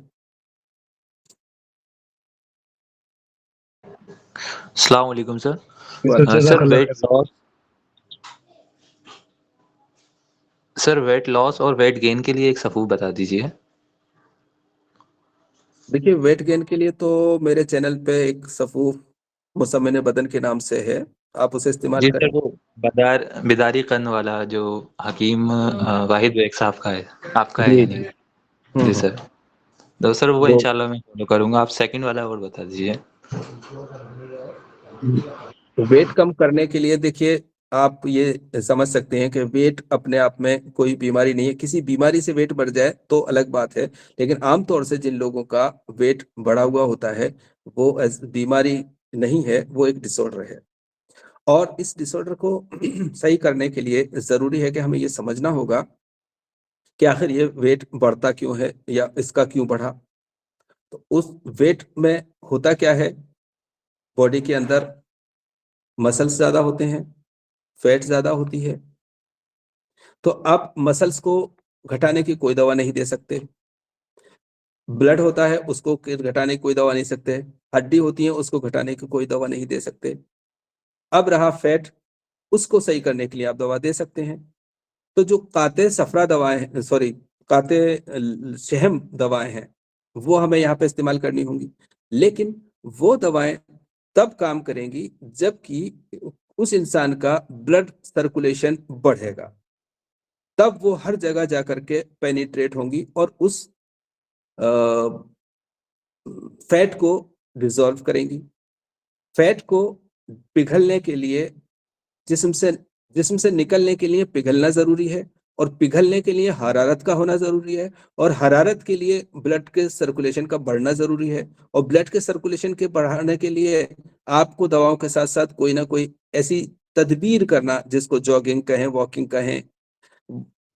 [SPEAKER 10] अस्सलाम वालेकुम sir.
[SPEAKER 9] Sir
[SPEAKER 10] sir weight loss और वेट गेन के लिए एक सफूफ बता दीजिए।
[SPEAKER 1] देखिए, वेट गेन के लिए तो मेरे चैनल पे एक सफूफ मुसम्मिन बदन के नाम से है, आप उसे इस्तेमाल
[SPEAKER 10] जी
[SPEAKER 1] करें।
[SPEAKER 10] सर, वो बिदारी कन वाला जो हकीम वाहिद बेग साहब का है, आपका है
[SPEAKER 1] जी
[SPEAKER 10] या
[SPEAKER 1] जी।
[SPEAKER 10] नहीं? जी सर, तो सर वो
[SPEAKER 1] वो
[SPEAKER 10] इंशाल्लाह मैं फॉलो करूंगा। आप सेकंड वाला और बता दीजिए।
[SPEAKER 1] वेट कम करने के लिए देखिए, आप ये समझ सकते हैं कि वेट अपने आप में कोई बीमारी नहीं है। किसी बीमारी से वेट बढ़ जाए तो अलग बात है, लेकिन आमतौर से जिन लोगों का वेट बढ़ा हुआ होता है वो बीमारी नहीं है, वो एक डिसऑर्डर है। और इस डिसऑर्डर को सही करने के लिए जरूरी है कि हमें ये समझना होगा कि आखिर ये वेट बढ़ता क्यों है या इसका क्यों बढ़ा। तो उस वेट में होता क्या है, बॉडी के अंदर मसल्स ज्यादा होते हैं, फैट ज्यादा होती है। तो आप मसल्स को घटाने की कोई दवा नहीं दे सकते, ब्लड होता है उसको घटाने की कोई दवा नहीं सकते, हड्डी होती है उसको घटाने की कोई दवा नहीं दे सकते। अब रहा फैट, उसको सही करने के लिए आप दवा दे सकते हैं। तो जो काते सफरा दवाएं, सॉरी काते शहम दवाएं हैं, वो हमें यहाँ पे इस्तेमाल करनी होंगी। लेकिन वो दवाएं तब काम करेंगी जबकि उस इंसान का ब्लड सर्कुलेशन बढ़ेगा, तब वो हर जगह जाकर के पेनिट्रेट होंगी और उस फैट को डिसॉल्व करेंगी। फैट को पिघलने के लिए, जिस्म से निकलने के लिए पिघलना जरूरी है, और पिघलने के लिए हरारत का होना जरूरी है, और हरारत के लिए ब्लड के सर्कुलेशन का बढ़ना जरूरी है। और ब्लड के सर्कुलेशन के बढ़ाने के लिए आपको दवाओं के साथ साथ कोई ना कोई ऐसी तदबीर करना, जिसको जॉगिंग कहें, वॉकिंग कहें,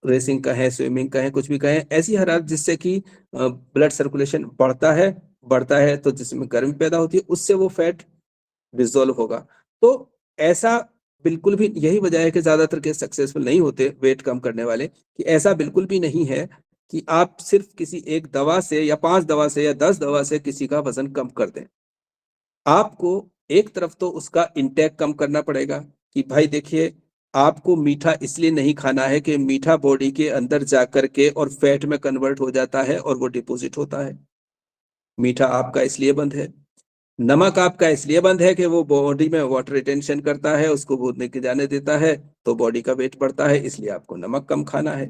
[SPEAKER 1] रेसिंग कहें, स्विमिंग कहें, कुछ भी कहें, ऐसी हरारत जिससे कि ब्लड सर्कुलेशन बढ़ता है तो जिसमें गर्मी पैदा होती है, उससे वो फैट डिसॉल्व होगा। तो ऐसा बिल्कुल भी, यही वजह है कि ज्यादातर केस सक्सेसफुल नहीं होते वेट कम करने वाले, कि ऐसा बिल्कुल भी नहीं है कि आप सिर्फ किसी एक दवा से या 5 दवा से या 10 दवा से किसी का वजन कम कर दें। आपको एक तरफ तो उसका इंटेक कम करना पड़ेगा कि भाई देखिए, आपको मीठा इसलिए नहीं खाना है कि मीठा बॉडी के अंदर जाकर के और फैट में कन्वर्ट हो जाता है और वो डिपॉजिट होता है। मीठा आपका इसलिए बंद है, नमक आपका इसलिए बंद है कि वो बॉडी में वाटर रिटेंशन करता है, उसको भूनने के जाने देता है, तो बॉडी का वेट बढ़ता है, इसलिए आपको नमक कम खाना है।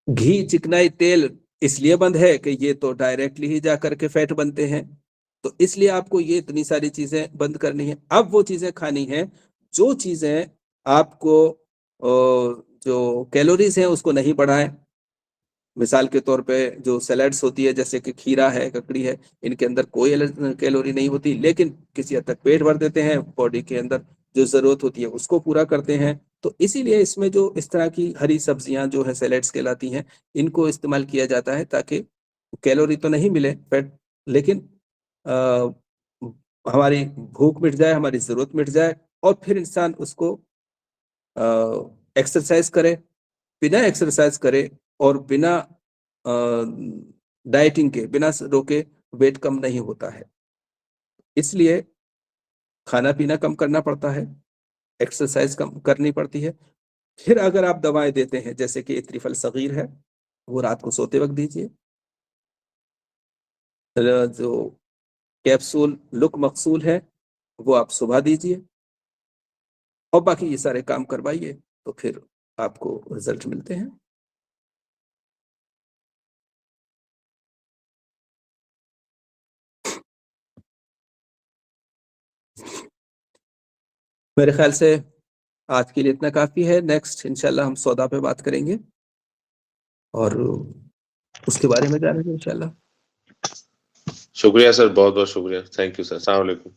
[SPEAKER 1] घी, चिकनाई, तेल इसलिए बंद है कि ये तो डायरेक्टली ही जाकर के फैट बनते हैं, तो इसलिए आपको ये इतनी सारी चीजें बंद करनी है। अब वो चीजें खानी है जो चीजें आपको जो कैलोरीज हैं उसको नहीं बढ़ाएं। मिसाल के तौर पे जो सैलड्स होती है, जैसे कि खीरा है, ककड़ी है, इनके अंदर कोई कैलोरी नहीं होती, लेकिन किसी हद तक पेट भर देते हैं, बॉडी के अंदर जो जरूरत होती है उसको पूरा करते हैं। तो इसीलिए इसमें जो इस तरह की हरी सब्जियां जो है सैलेड्स कहलाती हैं, इनको इस्तेमाल किया जाता है ताकि कैलोरी तो नहीं मिले फैट, लेकिन आ, हमारी भूख मिट जाए, हमारी जरूरत मिट जाए, और फिर इंसान उसको एक्सरसाइज करे। बिना एक्सरसाइज करे और बिना डाइटिंग के, बिना रोके वेट कम नहीं होता है। इसलिए खाना पीना कम करना पड़ता है, एक्सरसाइज कम करनी पड़ती है, फिर अगर आप दवाएं देते हैं जैसे कि इत्रिफल सगीर है, वो रात को सोते वक्त दीजिए। जो कैप्सूल लुक मकसूल है वो आप सुबह दीजिए, और बाकी ये सारे काम करवाइए, तो फिर आपको रिजल्ट मिलते हैं। मेरे ख्याल से आज के लिए इतना काफी है। नेक्स्ट इंशाल्लाह हम सौदा पे बात करेंगे और उसके बारे में जानेंगे इंशाल्लाह।
[SPEAKER 6] शुक्रिया सर, बहुत बहुत शुक्रिया। Thank you sir. अस्सलाम वालेकुम।